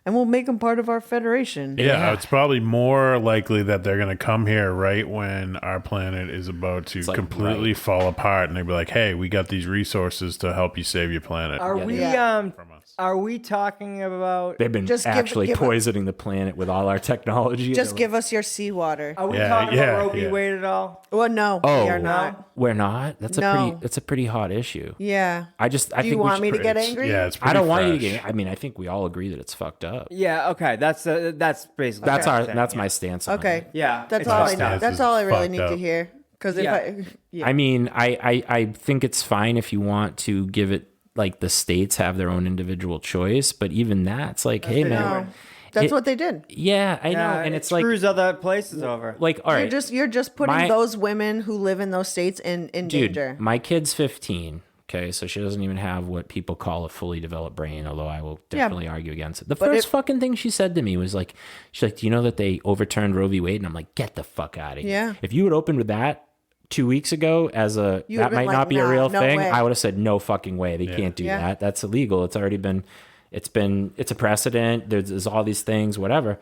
And we'll make them part of our federation. Yeah, it's probably more likely that they're going to come here right when our planet is about to like, completely fall apart, and they'll be like, "Hey, we got these resources to help you save your planet." Are we from us. are we talking about? They've been Just actually give poisoning the planet with all our technology. Just give us your seawater. Are we Yeah, talking yeah, about Roe v. yeah. Wade at all? Well, no, Oh, we are not. We're not. That's No. a pretty hot issue. Yeah. I Do think you we want should- me to get It's- angry? Yeah, it's I pretty don't want you to fresh. get. I mean, I think we all agree that it's fucked up. Yeah. Okay. That's basically That's what our. I'm saying, That's yeah. my stance. On Okay. it. Yeah, That's it's all I fucked know. up. That's all I really Fucked need up. to hear. Because Yeah. I mean, I think it's fine if you want to give it, like, the states have their own individual choice, but even that's like, hey man, no, that's It- what they did. yeah, I know, and it it's like, screws other places over. all right, You're just putting My- those women who live in those states in dude, danger. my kid's 15. Okay, so she doesn't even have what people call a fully developed brain, although I will definitely argue against it. The first fucking thing she said to me was like, she's like, do you know that they overturned Roe v. Wade? And I'm like, get the fuck out of here. Yeah. If you had opened with that 2 weeks ago as a, You that would've been might like, not be a nah, real no thing, way. I would have said, no fucking way. They can't do Yeah. that. That's illegal. It's already been, it's a precedent. There's all these things, whatever.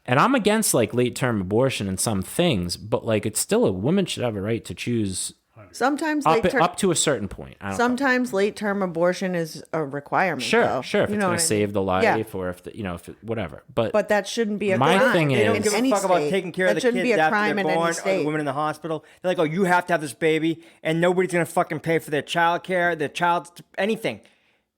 And I'm against like late term abortion and some things, but like it's still a woman should have a right to choose Sometimes up to a certain point. I don't sometimes late term abortion is a requirement. Sure, though. sure. If You it's know going what to I save mean? the life, Yeah. or if if it, whatever. But But that shouldn't be a My crime. thing They don't is- give in any a fuck about state. taking care of That the shouldn't kids be a after crime they're in any born, or state. the women in the hospital. They're like, oh, you have to have this baby, and nobody's gonna fucking pay for their child care, their child's anything.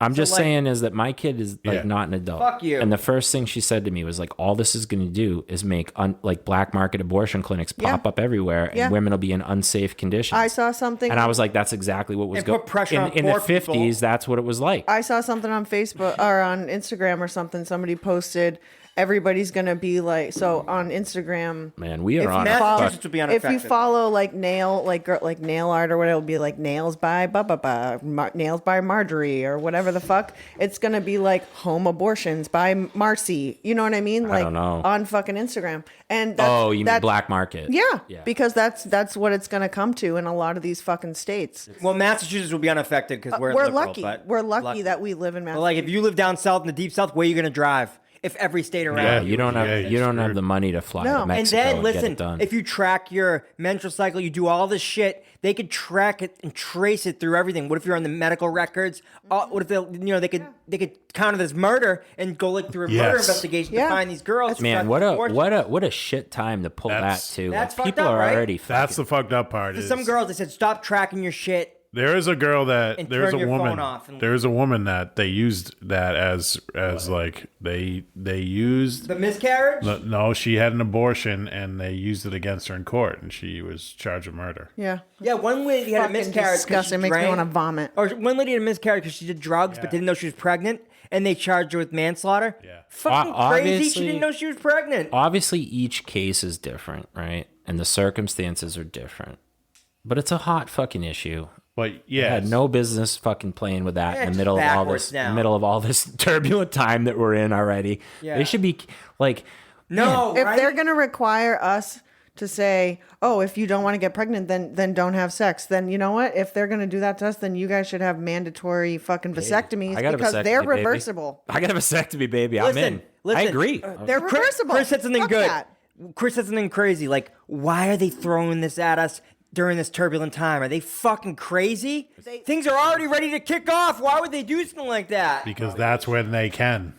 I'm just like- saying is that my kid is like Yeah. not an adult. Fuck you. And the first thing she said to me was like, all this is going to do is make like black market abortion clinics pop up everywhere, and Yeah. women will be in unsafe conditions. I saw something. and I was like, that's exactly what was And going put pressure on in the poor people. 50s. That's what it was like. I saw something on Facebook or on Instagram or something. Somebody posted everybody's gonna be like, so on Instagram. Man, we are on a Massachusetts fuck. would be If unaffected. you follow like nail art or whatever, it'll be like nails by nails by Marjorie or whatever the fuck. It's gonna be like home abortions by Marcy. You know what I mean? Like don't know. on fucking Instagram. And that's, Oh, you mean that's- black market? Yeah, because that's what it's gonna come to in a lot of these fucking states. well, Massachusetts will be unaffected because we're We're liberal, lucky. but We're lucky that we live in But Massachusetts. like, if you live down south in the deep south, where are you gonna drive? If every state around Yeah, you. you don't have Yeah, you don't sure. have the money to fly No. to And Mexico And then get listen, it done. if you track your menstrual cycle, you do all this shit. They could track it and trace it through everything. What if you're on the medical records? What if they could counter this murder and go like through a murder Yes. investigation Yeah. to find these girls? Man, who what got a abortions? what a shit time to pull That's- that too. That's Like, fucked people up, are right? already That's fucking, the fucked up part. To Is some girls, they said stop tracking your shit. there is a girl that And there's turn a your phone woman. off and- There's a woman that they used that as like they used. The miscarriage. No, she had an abortion and they used it against her in court, and she was charged with murder. yeah. Yeah, one lady had a Fucking miscarriage. 'cause disgusting. she Makes me drank. wanna vomit. Or one lady had a miscarriage because she did drugs but didn't know she was pregnant, and they charged her with manslaughter. Yeah. Fucking crazy. Obviously- She didn't know she was pregnant. obviously each case is different, right? And the circumstances are different. But it's a hot fucking issue. But I yeah, had no business fucking playing with that in it's the middle of all backwards this now. middle of all this turbulent time that we're in already. Yeah. They should be like No, If right? they're gonna require us to say, "Oh, if you don't want to get pregnant, then don't have sex," then you know what? If they're gonna do that to us, then you guys should have mandatory fucking vasectomies I got a because vasectomy, they're baby. reversible. I got a vasectomy, baby. I'm Listen, in. listen. I agree. They're reversible. Chris said something Fuck good. that. Chris said something crazy. Like, why are they throwing this at us during this turbulent time? Are they fucking crazy? Things are already ready to kick off. Why would they do something like that? Because that's when they can.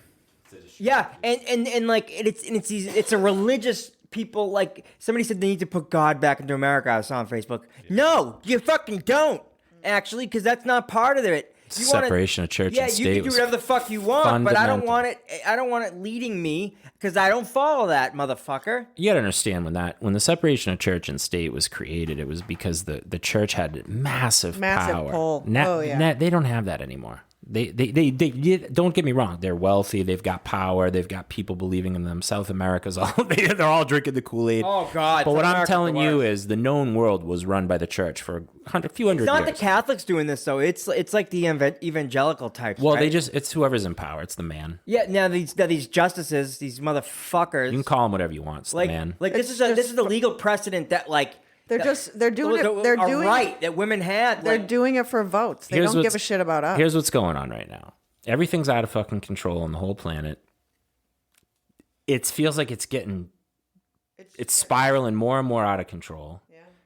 Yeah, and like it's a religious people. Like somebody said, they need to put God back into America. I saw on Facebook. No, you fucking don't. Actually, because that's not part of it. Separation of church and state. Yeah, you can do whatever the fuck you want, but I don't fundamental. want it. I don't want it leading me because I don't follow that, motherfucker. You gotta understand when the separation of church and state was created, it was because the church had massive power. pull. They don't have that anymore. They don't get me wrong. They're wealthy. They've got power. They've got people believing in them. South America's all they're all drinking the Kool-Aid. Oh God! But what I'm America's telling the you worst. is the known world was run by the church for a few hundred It's not years. the Catholics doing this though. It's like the evangelical types. Well, right? it's whoever's in power. It's the man. Yeah. Now these justices, these motherfuckers. You can call him whatever you want. It's the man. Like this is a legal precedent that like. They're doing it. They're doing right that women had. They're like, doing it for votes. They Here's don't give what's- a shit about us. Here's what's going on right now. Everything's out of fucking control on the whole planet. It feels like it's spiraling more and more out of control.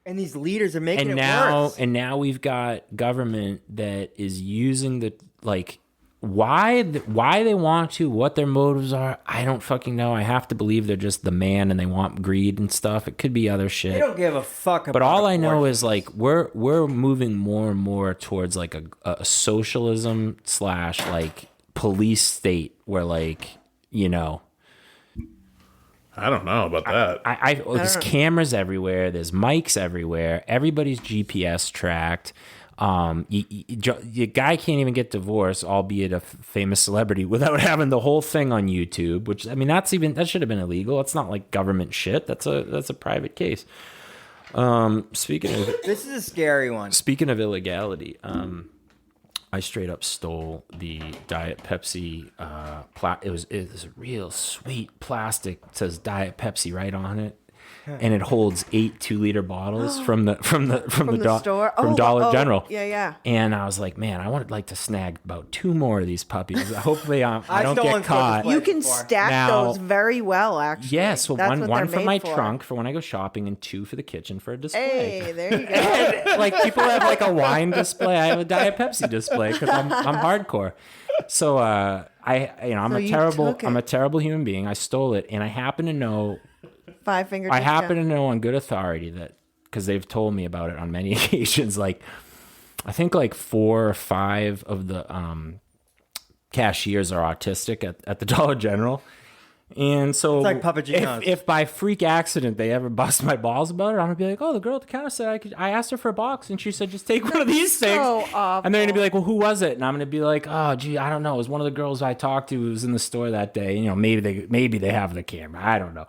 and these leaders are making And it now worse. and now we've got government that is using the like why they want to, what their motives are, I don't fucking know. I have to believe they're just the man and they want greed and stuff. It could be other shit. They don't give a fuck about But all I know abortion. is like we're moving more and more towards like a socialism / like police state where like, you know, I don't know about that. there's cameras everywhere, there's mics everywhere, everybody's GPS tracked. Your guy can't even get divorced, albeit a famous celebrity, without having the whole thing on YouTube. Which I mean, that should have been illegal. It's not like government shit. That's a private case. Speaking of This is a scary one. Speaking of illegality, I straight up stole the Diet Pepsi. It was a real sweet plastic. It says Diet Pepsi right on it, and it holds 8 2-liter bottles from the store? from Dollar General. Yeah. And I was like, man, I would like to snag about 2 more of these puppies. Hopefully, I don't stolen get caught. stuff as You can before. stack Now- those very well, actually. Yes, well, That's one what for they're my made for. trunk for when I go shopping, and 2 for the kitchen for a display. Hey, there you go. Like people have like a wine display. I have a Diet Pepsi display because I'm hardcore. So I'm So you took it. I'm a terrible human being. I stole it, and I happen to know 5-finger. I happen to know on good authority that because they've told me about it on many occasions. Like I think like 4 or 5 of the cashiers are autistic at the Dollar General. And so It's like Papagenos. if by freak accident they ever bust my balls about it, I'm gonna be like, oh, the girl at the counter said I asked her for a box and she said just take one of these things. awful. And they're gonna be like, well, who was it? And I'm gonna be like, oh, gee, I don't know. It was one of the girls I talked to who was in the store that day. You know, maybe they have the camera. I don't know.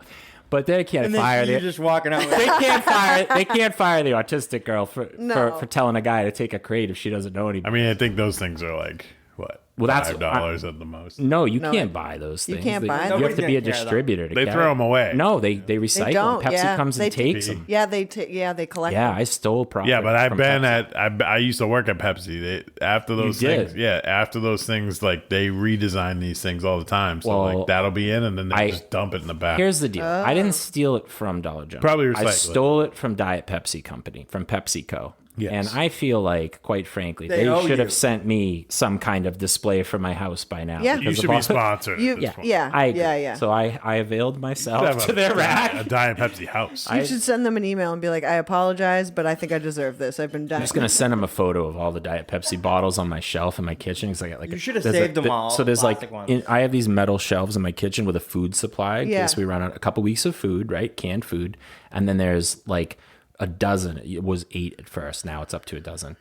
But they can't And fire then you're the just walking out. they can't fire the autistic girl for No. telling a guy to take a crate if she doesn't know anybody. I mean, I think those things are like what? Well, that's- $5 at the most. No, you No. can't buy those You things. can't buy You them. have to be a Nobody's gonna care, though. distributor. To They carry throw them away. No, they recycle. They don't. Pepsi yeah. comes and takes them. Yeah, they collect. Yeah, them. I stole profit. Yeah, but I've from been Pepsi. I used to work at Pepsi. After those did? things, after those things, like they redesign these things all the time. So Well, like that'll be in, and then they I- just dump it in the back. Here's the deal. I didn't steal it from Dollar General. Probably I recycle it. stole it from Diet Pepsi Company, from PepsiCo. Yes. And I feel like, quite frankly, They they owe should you. have sent me some kind of display for my house by now. Yeah. You because should of be all- sponsored. You- at this point. yeah. I agree. Yeah. So I availed myself Have to their a rack. Diet Pepsi house. You should send them an email and be like, I apologize, but I think I deserve this. I've been dying. I'm just gonna send them a photo of all the Diet Pepsi bottles on my shelf in my kitchen. Cause I got like You should have there's saved them all, So there's like plastic ones. I have these metal shelves in my kitchen with a food supply in Yeah. case we run out a couple weeks of food, right? Canned food, and then there's like a dozen. It was 8 at first. Now it's up to a dozen.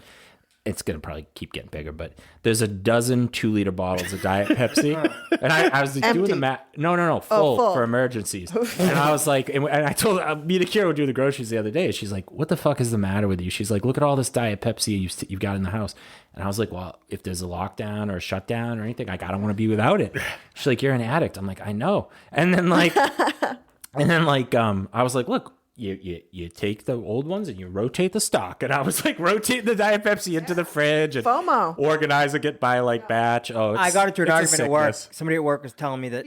It's gonna probably keep getting bigger, but there's a dozen 2-liter bottles of Diet Pepsi, and I was doing Empty. the math. No, full, full. for emergencies. And I was like, and I told me and Kira would do the groceries the other day. She's like, "What the fuck is the matter with you?" She's like, "Look at all this Diet Pepsi you've got in the house." And I was like, "Well, if there's a lockdown or a shutdown or anything, like I don't want to be without it." She's like, "You're an addict." I'm like, "I know." And then I was like, "Look." You take the old ones and you rotate the stock. And I was like, rotate the Diet Pepsi into the fridge and FOMO. organize it, get by like batch. Oh, I got into an it's a argument at work. sickness. Somebody at work was telling me that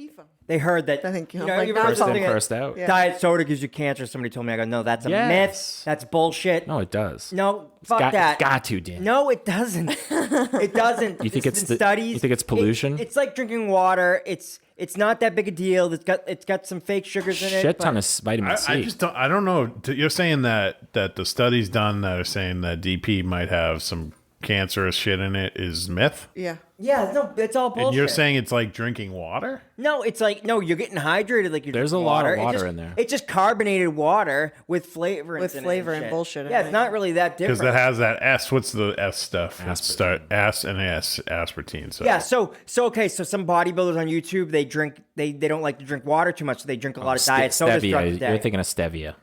They heard that. I think, you you know, know, like, you've not heard First something in, that first out. Yeah. diet soda gives you cancer. Somebody told me. I go, no, that's a Yes. myth. That's bullshit. No, it does. No, fuck that. It's got to, Dan. No, it doesn't. It doesn't. You think There's it's been studies. You think it's pollution? It's like drinking water. It's not that big a deal. It's got some fake sugars in it. Shit ton but- of vitamin C. I just don't. I don't know. You're saying that the studies done that are saying that DP might have some cancerous shit in it is myth. Yeah. Yeah, no, it's all bullshit. And you're saying it's like drinking water? No, it's like no, you're getting hydrated like you're There's drinking a lot of water. water in there. It's just carbonated water with flavor With flavor and shit. bullshit in Yeah, it. it's not really that Because different. that has that S. What's the S stuff? Aspartame. Start S and S aspartame. So Yeah, so okay, so some bodybuilders on YouTube they don't like to drink water too much, so they drink a lot of diet sodas throughout the Stevia. day. You're thinking of stevia.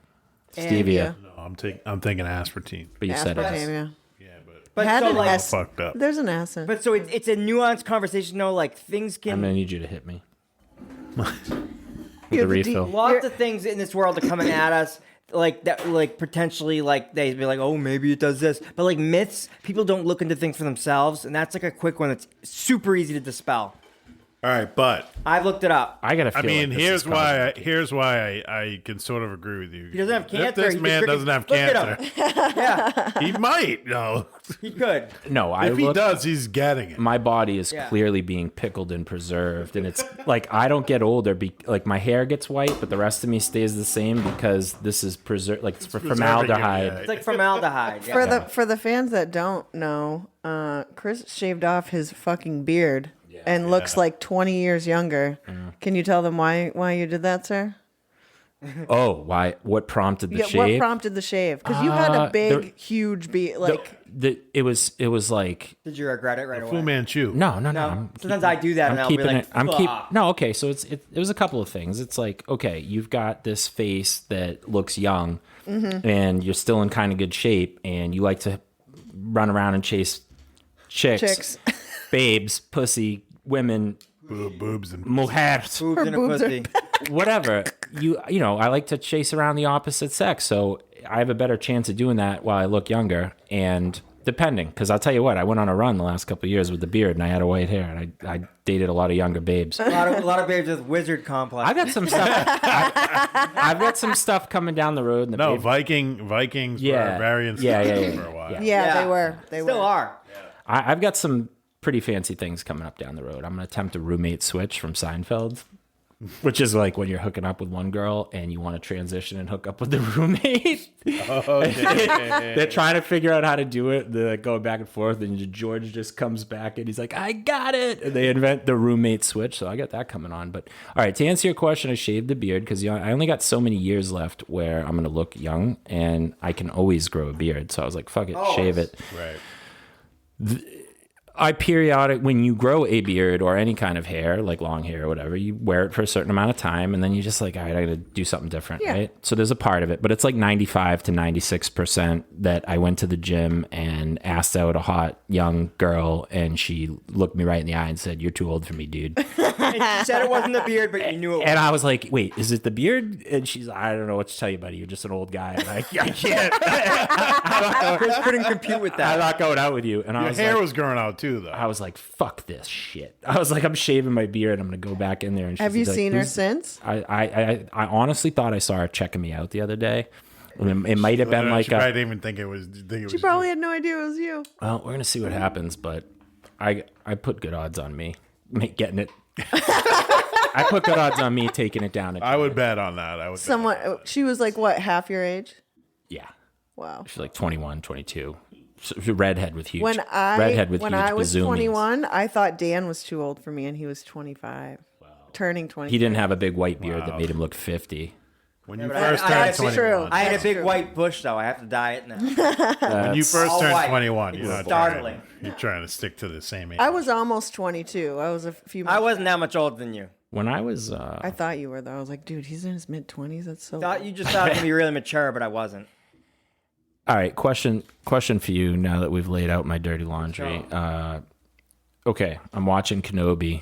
And, Stevia. yeah. no, I'm thinking aspartame. But you said Aspartame, it. yeah. Yeah, but but Had so an like, S. fucked up. There's an acid. but so it's a nuanced conversation. though. Like things I'm can gonna need you to hit me. With You're the the refill. lots of things in this world are coming at us. Like that, like potentially, like they'd be like, "Oh, maybe it does this," but like myths, people don't look into things for themselves, and that's like a quick one that's super easy to dispel. All right, but I've looked it up. I gotta. I Feel mean, like this is here's why I can sort of agree with you. He doesn't have cancer. If this He's man drinking- doesn't have Look at cancer, him. Yeah, he might. No, he could. No, I if he look. does, he's getting it. My body is Yeah. clearly being pickled and preserved, and it's like I don't get older. Like my hair gets white, but the rest of me stays the same because this is preserved. Like it's for preserving you, formaldehyde. yeah. It's like formaldehyde. Yeah. For the fans that don't know, Chris shaved off his fucking beard and looks like 20 years younger. Can you tell them why you did that, sir? Oh, why? What prompted the Yeah, shave? what prompted the shave? Because you had a big, there- huge beard. Like, It was like Did you regret it right away? Fu Manchu. no. No. Sometimes I do that, and I'm I'll be keeping like, it. I'm "Fuck." keep. No, okay. So it was a couple of things. It's like, okay, you've got this face that looks young, and you're still in kind of good shape, and you like to run around and chase chicks. Babes, pussy, women, Boobs and mujeres, Boobs in a boobs are pussy. whatever. You know, I like to chase around the opposite sex, so I have a better chance of doing that while I look younger. And depending, because I'll tell you what, I went on a run the last couple of years with the beard, and I had a white hair, and I dated a lot of younger babes. A lot of babes with wizard complex. I got some stuff. I've got some stuff coming down the road. In the no babe- Vikings Yeah. were very Yeah, inspiring yeah. for a while. Yeah. yeah, they were. They still were. are. I've got some pretty fancy things coming up down the road. I'm going to attempt a roommate switch from Seinfeld, which is like when you're hooking up with one girl and you want to transition and hook up with the roommate. They're trying to figure out how to do it. They're going back and forth, and George just comes back and he's like, I got it. And they invent the roommate switch. So I got that coming on. But all right, to answer your question, I shaved the beard because I only got so many years left where I'm going to look young and I can always grow a beard. So I was like, fuck it, shave it. Right. When you grow a beard or any kind of hair, like long hair or whatever, you wear it for a certain amount of time, and then you're just like, all right, I got to do something different, Yeah. right? So there's a part of it, but it's like 95 to 96% that I went to the gym and asked out a hot young girl, and she looked me right in the eye and said, "You're too old for me, dude." And she said it wasn't the beard, but you knew it was. And I was like, wait, is it the beard? And she's like, I don't know what to tell you, buddy. You're just an old guy. And I can't. Chris couldn't compute with I'm that. not going out with you. And I Your was hair like, was growing out too, though. I was like, fuck this shit. I was like, I'm shaving my beard. I'm going to go back in there. And Have she's you like, seen her "Who's-" since? I honestly thought I saw her checking me out the other day. And it might have been like she probably didn't even think it was. She probably had no idea it was you. well, we're going to see what happens. But I put good odds on me getting it. I put good odds on me taking it down. I would bet on that. I would. Someone. She was like what, half your age? Yeah. Wow. She's like 21, 22. So, redhead with huge. When I redhead with when huge I was bazoomies. 21, I thought Dan was too old for me, and he was 25, turning 20. He didn't have a big white beard that made him look 50. When you but first I- turned that's 21, true. I had a That's big true. white bush, though. I have to dye it now. when you first all turned white. 21, It's you're not startling. You're trying to stick to the same age. I was almost 22. I was a few. I Months, wasn't that much older than you. When I was, I thought you were though. I was like, dude, he's in his mid 20s. That's so. Thought you just thought I was gonna be really mature, but I wasn't. all right, question for you now that we've laid out my dirty laundry. Okay, I'm watching Kenobi.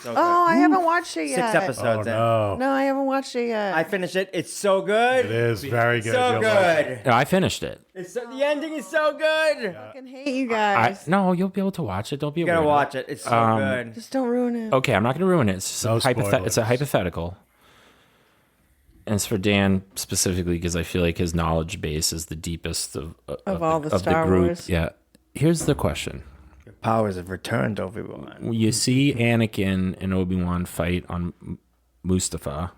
So Oh, I haven't watched it good. yet. 6 episodes in. no. No, I haven't watched it yet. I finished it. It's so good. It is very good. So You'll like it. good. No, I finished it. The ending is so good. I fucking hate you guys. No, you'll be able to watch it. Don't be You gotta weirdo. watch it. It's so good. Just don't ruin it. Okay, I'm not going to ruin it. It's, No it's a spoilers. hypothetical. And it's for Dan specifically because I feel like his knowledge base is the deepest of all the of Star group. Wars. Yeah. Here's the question. Your powers have returned, Obi-Wan. You see Anakin and Obi-Wan fight on Mustafa.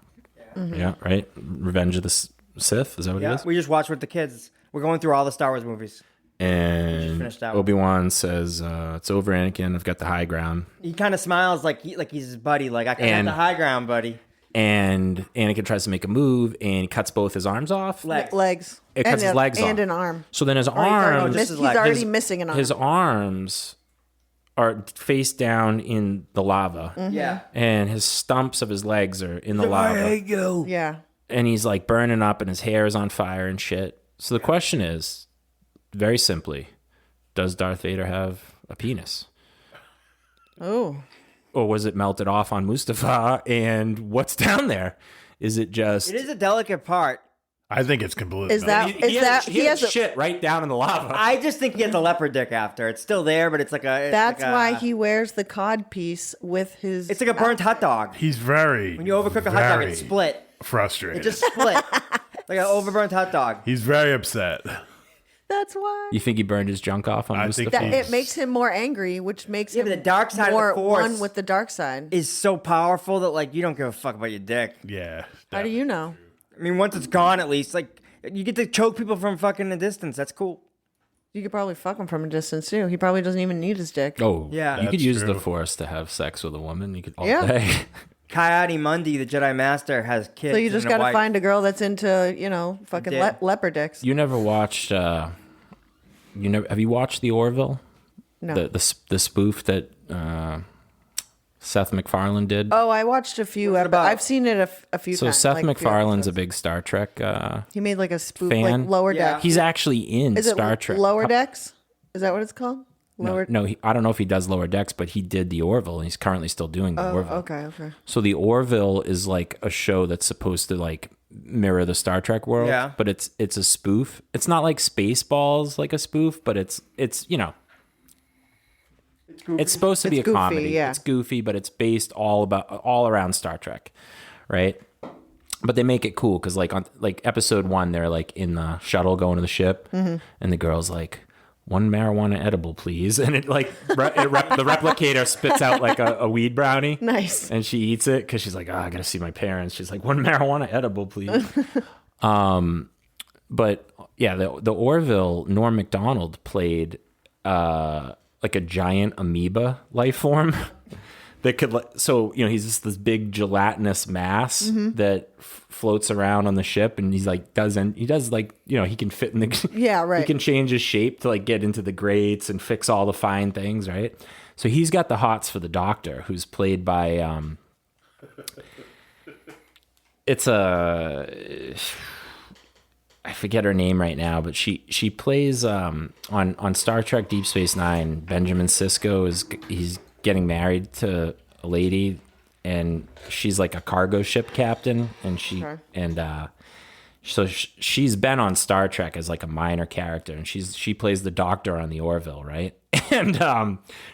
Yeah, right? Revenge of the Sith. Is that what it Yeah, is? we just watched with the kids. We're going through all the Star Wars movies. And finished that one. Obi-Wan says, it's over, Anakin. I've got the high ground. He kind of smiles like he's his buddy. Like, I got And- the high ground, buddy. And Anakin tries to make a move and he cuts both his arms off. Legs. It cuts his legs and off. an arm. So then his no, arms... just his He's leg. already missing an arm. His arms are face down in the lava, Yeah. and his stumps of his legs are in the lava, you. Yeah. and he's like burning up, and his hair is on fire and shit. So the question is, very simply, does Darth Vader have a penis, Oh. or was it melted off on Mustafa? And what's down there? Is it just? It is a delicate part. I think it's completely. Is that He is that has, he has a, shit right down in the lava. I just think he has a leopard dick after. It's still there, but it's like a. that's like why a, he wears the cod piece with his It's like a burnt hot dog. He's very. When you overcook a hot dog, it split. Frustrated. It just split. Like an overburnt hot dog. He's very upset. That's why. You think he burned his junk off on I Mustafa? think That it makes him more angry, which makes him but the dark side of the more Force one with the dark side. Is so powerful that like you don't give a fuck about your dick. Yeah. How do you know? I mean, once it's gone, at least like you get to choke people from fucking a distance. That's cool. You could probably fuck him from a distance too. He probably doesn't even need his dick. Oh, Yeah. You could That's use the true. Force to have sex with a woman. You could all Yeah. day. Coyote Mundi, the Jedi Master, has kids. So you just and a got to wife. find a girl that's into, fucking Did. leopard dicks. You never watched? Have you watched the Orville? No. The spoof that Seth MacFarlane did. Oh, I watched a few. What's it about? I've seen it a few so times. Seth like, a few MacFarlane's a episodes. big Star Trek He made like a spoof, fan. like Lower Yeah. Decks. He's actually in Is it Star Trek. Lower Decks? Is that what it's called? Lower. No, I don't know if he does Lower Decks, but he did the Orville, and he's currently still doing the Oh, Orville. okay. So the Orville is like a show that's supposed to like mirror the Star Trek world, Yeah. but it's a spoof. It's not like Spaceballs like a spoof, but it's it's supposed to be It's a goofy, comedy. yeah. It's goofy, but it's based all around Star Trek, right? But they make it cool because like on like episode 1, they're like in the shuttle going to the ship, Mm-hmm. and the girl's like, "1 marijuana edible, please," and it like the replicator spits out like a weed brownie. Nice. And she eats it because she's like, "Oh, I gotta see my parents." She's like, "1 marijuana edible, please." But yeah, the Orville, Norm Macdonald played like a giant amoeba life form that could he's just this big gelatinous mass that floats around on the ship, and he can fit in the Yeah, right. he can change his shape to like get into the grates and fix all the fine things, right? So he's got the hots for the Doctor, who's played by I forget her name right now, but she plays on Star Trek Deep Space Nine. Benjamin Sisko he's getting married to a lady, and she's like a cargo ship captain, and she's been on Star Trek as like a minor character, and she plays the Doctor on the Orville, right? And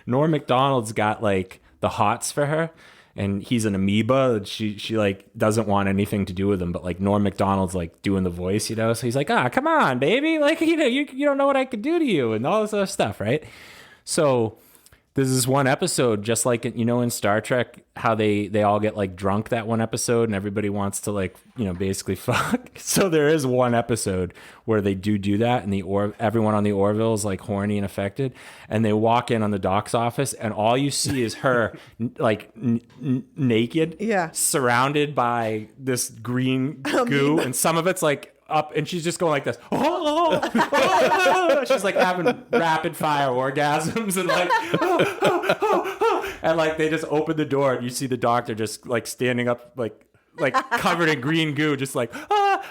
Norm Macdonald's got like the hots for her. And he's an amoeba. She like doesn't want anything to do with him, but like Norm Macdonald's like doing the voice, So he's like, come on, baby. Like, you don't know what I could do to you and all this other stuff, right? So there's this one episode, just like, in Star Trek, how they all get like drunk that one episode and everybody wants to like, basically fuck. So there is one episode where they do that, and everyone on the Orville is like horny and affected, and they walk in on the doc's office, and all you see is her like naked, Yeah. surrounded by this green goo, and some of it's like up, and she's just going like this. She's like having rapid fire orgasms, and like, and like they just open the door, and you see the Doctor just like standing up, like covered in green goo, just like,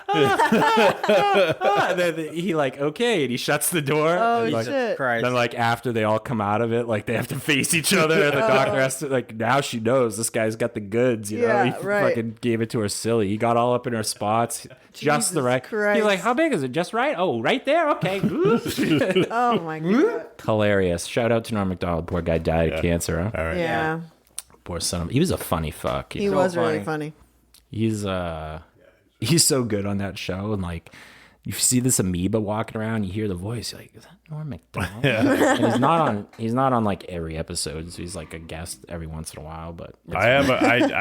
And then he like, okay, and he shuts the door. Oh, and, like, shit. Christ. then like after they all come out of it, like they have to face each other, and the doctor has to like, now she knows this guy's got the goods. You know, Yeah, he right. fucking gave it to her silly. He got all up in her spots, just the Jesus right. Christ. He's like, how big is it? Just right? Oh, right there. Okay. Oh my god. Hilarious. Shout out to Norm Macdonald. Poor guy died of cancer. Huh? All right. Yeah. Poor son of. He was a funny fuck. He was really funny. He's so good on that show, and like you see this amoeba walking around, you hear the voice, you're like, is that Norm Macdonald? And he's not on like every episode, so he's like a guest every once in a while. But I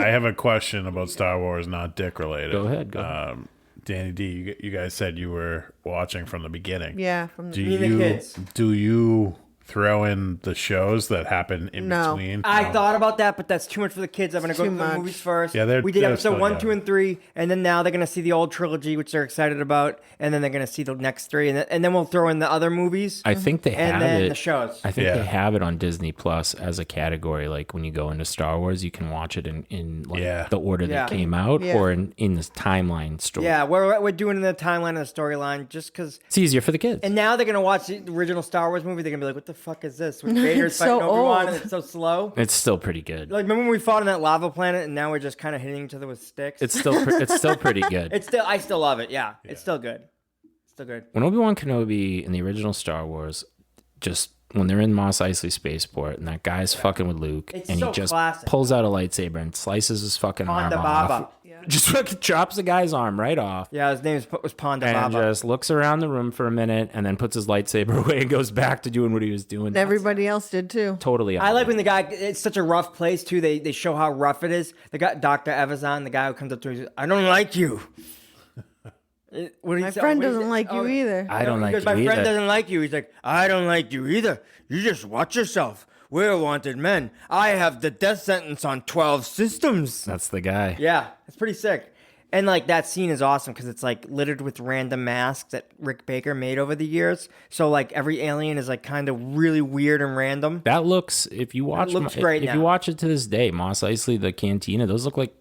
have a question about Star Wars, not dick related. Go ahead. Danny D, you guys said you were watching from the beginning. Yeah. From Do the, the kids. do you throw in the shows that happen in No. between? I No. thought about that, but that's too much for the kids. I'm going to go Too to the much. movies first. Yeah, we did they're episode still 1, young. 2, and 3, and then now they're going to see the old trilogy, which they're excited about, and then they're going to see the next 3, and then we'll throw in the other movies, I think they and have then it. the shows. I think Yeah. they have it on Disney Plus as a category. Like when you go into Star Wars, you can watch it in like Yeah. the order Yeah. they came out, Yeah. or in this timeline story. Yeah, we're doing the timeline and the storyline just because. It's easier for the kids. And now they're going to watch the original Star Wars movie. They're going to be like, what the fuck is this? With Vader's It's fighting so Obi-Wan old. and it's so slow. It's still pretty good. Like, remember when we fought on that lava planet and now we're just kind of hitting each other with sticks? It's still pretty good. I still love it. Yeah, it's still good. Still good. When Obi-Wan Kenobi in the original Star Wars, just when they're in Mos Eisley Spaceport and that guy's fucking with Luke, It's and so he just classic. pulls out a lightsaber and slices his fucking arm Ponda off. Baba. Just fucking chops the guy's arm right off. Yeah, his name was Ponda And Baba. just looks around the room for a minute and then puts his lightsaber away and goes back to doing what he was doing. everybody else did too. Totally. I like when the guy, it's such a rough place too. They show how rough it is. They got Dr. Evazan, the guy who comes up to him, he's like, I don't like you. What did he My say? friend What did he doesn't say? like you either. I don't He like goes, you my either. friend doesn't like you. He's like, I don't like you either. You just watch yourself. We're wanted men. I have the death sentence on 12 systems. That's the guy. Yeah, it's pretty sick. And like that scene is awesome because it's like littered with random masks that Rick Baker made over the years. So like every alien is like kind of really weird and random. That looks, if you watch, looks great if now. you watch it to this day, Mos Eisley, the cantina, those look like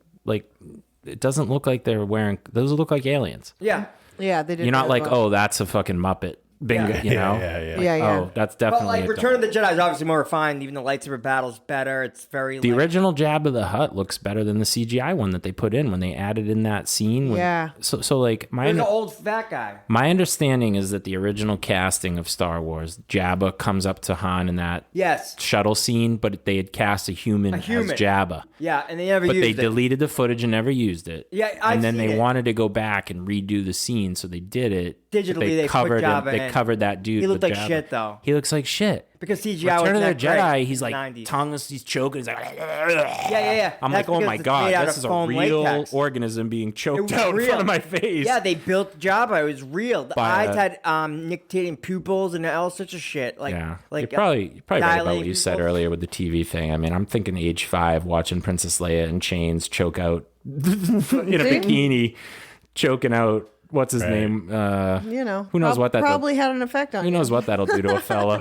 it doesn't look like they're wearing. Those look like aliens. Yeah. Yeah, they did. You're not really like, well. oh, that's a fucking Muppet. Bingo, Yeah. you know? Yeah. Yeah, yeah. Oh, that's But definitely like it. Return of the Jedi is obviously more refined. Even the lightsaber battle's better. It's very The like, original Jabba the Hutt looks better than the CGI one that they put in when they added in that scene. Yeah. So like There's an old fat guy. my understanding is that the original casting of Star Wars, Jabba comes up to Han in that Yes. shuttle scene, but they had cast a human as Jabba. Yeah, and they never But they used it. deleted the footage and never used it. Yeah, I've and then seen they it. wanted to go back and redo the scene, so they did it. Digitally, they put covered Jabba They in. covered that dude. He looked with like Jabba. shit, though. He looks like shit. Because CGI Return wasn't of the that great Jedi, in he's the like 90s. tongueless, he's choking. He's like, Yeah. I'm That's like, oh because my it's god, made out this of is a foam real latex. organism being It choked was out in real. front of my face. Yeah, they built Jabba. It was real. The By, eyes had nictitating pupils and all sorts of shit. Like, Yeah, like you're probably right about dilating what you said pupils. earlier with the TV thing. I mean, I'm thinking age 5, watching Princess Leia in chains choke out in a bikini, choking out what's his name? You know, who knows what that probably had an effect on who you. knoes what that'll do to a fella?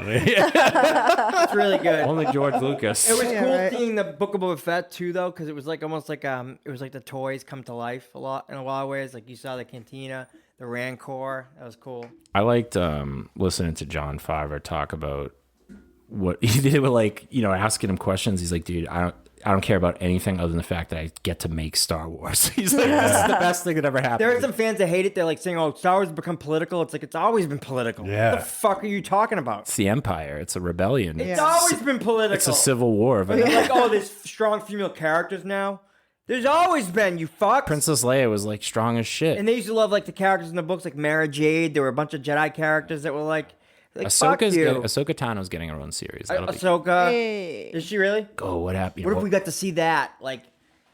It's really good. Only George Lucas. It was Yeah, cool right. seeing the Book of Boba Fett too, though, because it was like almost like it was like the toys come to life a lot in a lot of ways. Like you saw the Cantina, the Rancor. That was cool. I liked listening to John Favreau talk about what he did with, like, you know, asking him questions. He's like, dude, I don't care about anything other than the fact that I get to make Star Wars. He's like, this is the best thing that ever happened. There are some fans that hate it. They're like saying, "Oh, Star Wars has become political." It's like it's always been political. Yeah. What the fuck are you talking about? It's the Empire. It's a rebellion. It's always been political. It's a civil war. But Like, oh, there's strong female characters now. There's always been, you fucks. Princess Leia was like strong as shit. And they used to love like the characters in the books, like Mara Jade. There were a bunch of Jedi characters that were like fuck you. Ahsoka Tano's getting her own series. That'll be, Ahsoka. Hey. Is she really? oh, what happened? What if we got to see that? Like,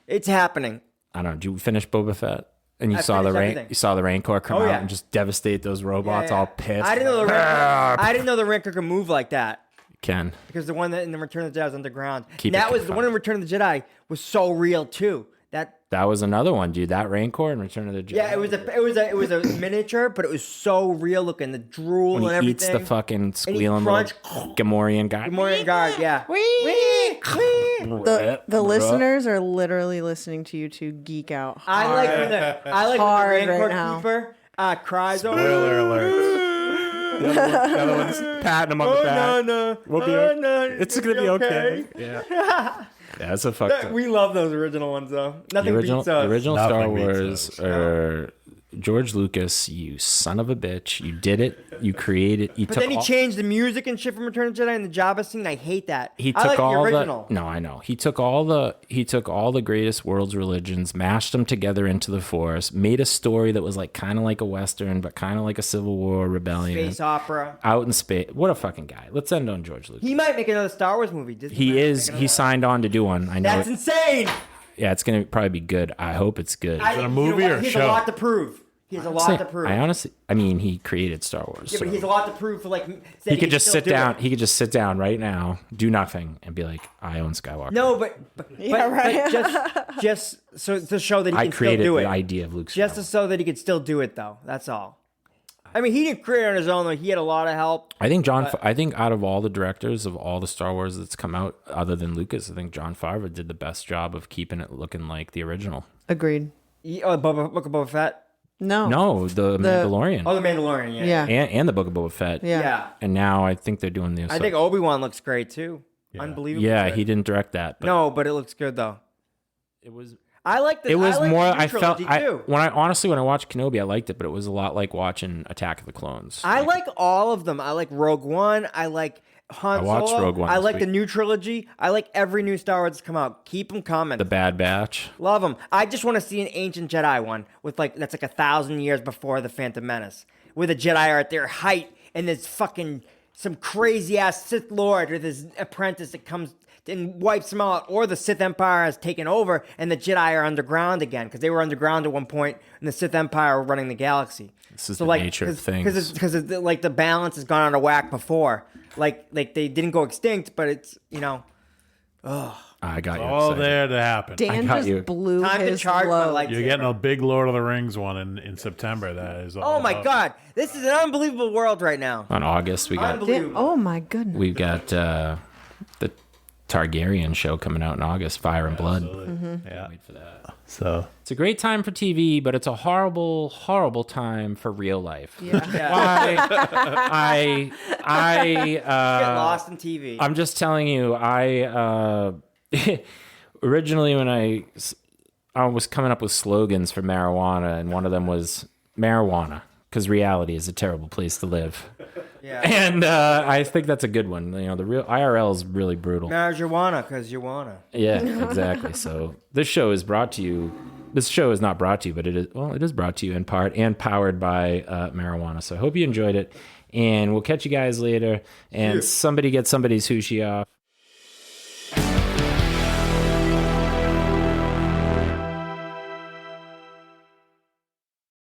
it's happening. I don't know. Did you finish Boba Fett? And you I saw the finished everything. you saw the Rancor come Oh, out yeah. and just devastate those robots, Yeah. all pissed. I didn't know the Rancor. I didn't know the Rancor could move like that. Ken. Because the one that in the Return of the Jedi was underground. Keep And it that was the one in confined. Return of the Jedi was so real too. That was another one, dude. That Rancor in Return of the Jedi. Yeah, it was a miniature, but it was so real looking. The drool When and he everything. eats the fucking squealing crunch. little Gamorrean guy. Morning guard, yeah. The listeners are literally listening to you two geek out. I like when the Hard right Rancor now. Keeper cries over. Spoiler alert. The other one's patting him on the back. No, We'll be oh, okay. no, It's gonna be okay. Yeah. That's a fucked up. We love those original ones though. The Nothing original, beats the those. original Star Nothing beats Wars those. are George Lucas, you son of a bitch. You did it. You created. You But took then he all, changed the music and shit from Return of the Jedi and the Jabba scene. I hate that. He I took like all the original. No, I know. He took all the greatest world's religions, mashed them together into the Force, made a story that was like kind of like a Western, but kind of like a Civil War rebellion. Space opera. Out in space. What a fucking guy. Let's end on George Lucas. He might make another Star Wars movie. Disney might He make is. another He one. signed on to do one. I know. That's insane. Yeah, it's gonna probably be good. I hope it's good. it a movie or a He has show? a lot to prove. He has a lot to prove. I mean, he created Star Wars. Yeah, so but he has a lot to prove for like. he could just sit down. He could just sit down right now, do nothing, and be like, "I own Skywalker." No, but just so to show that he I can still created do the it. idea of Luke Just Skywalker. to show that he could still do it, though. That's all. I mean, he didn't create it on his own. Though he had a lot of help. I think I think out of all the directors of all the Star Wars that's come out, other than Lucas, I think Jon Favreau did the best job of keeping it looking like the original. Agreed. Book of Boba Fett. No, the Mandalorian. Oh, the Mandalorian. Yeah. Yeah. and the Book of Boba Fett. Yeah. Yeah. And now I think they're doing the. I think Obi-Wan looks great too. Unbelievable. Yeah, good. he didn't direct that. But No, but it looks good though. it was. I like the. It was I like more. the new I felt trilogy, too. when I watched Kenobi, I liked it, but it was a lot like watching Attack of the Clones. I like all of them. I like Rogue One. I like Han Solo. I watched Rogue One I this like the week. new trilogy. I like every new Star Wars that's come out. Keep them coming. the Bad Batch. Love them. I just want to see an ancient Jedi one with that's like 1,000 years before the Phantom Menace, where the Jedi are at their height and there's fucking some crazy ass Sith Lord with his apprentice that comes and wipes them out, or the Sith Empire has taken over and the Jedi are underground again because they were underground at one point and the Sith Empire were running the galaxy. This is the nature of things. Because like the balance has gone out of whack before. Like they didn't go extinct, but it's I got you. All excited. there to happen. Dan got just you. blew time to his charge my load. lightsaber. You're getting a big Lord of the Rings one in September. That is. All Oh my about. God, this is an unbelievable world right now. On August, we got Unbelievable. Oh my goodness. we've got the Targaryen show coming out in August, Fire and Blood. Yeah. Wait for that. So It's a great time for TV, but it's a horrible, horrible time for real life. Yeah. I Get lost in TV. I'm just telling you, originally when I was coming up with slogans for marijuana, and one of them was marijuana, because reality is a terrible place to live. Yeah. And I think that's a good one. You know, the real IRL is really brutal. Marijuana, because you wanna. Yeah, exactly. So this show is brought to you. This show is not brought to you, but it is. Well, it is brought to you in part and powered by marijuana. So I hope you enjoyed it, and we'll catch you guys later. And somebody get somebody's sushi off.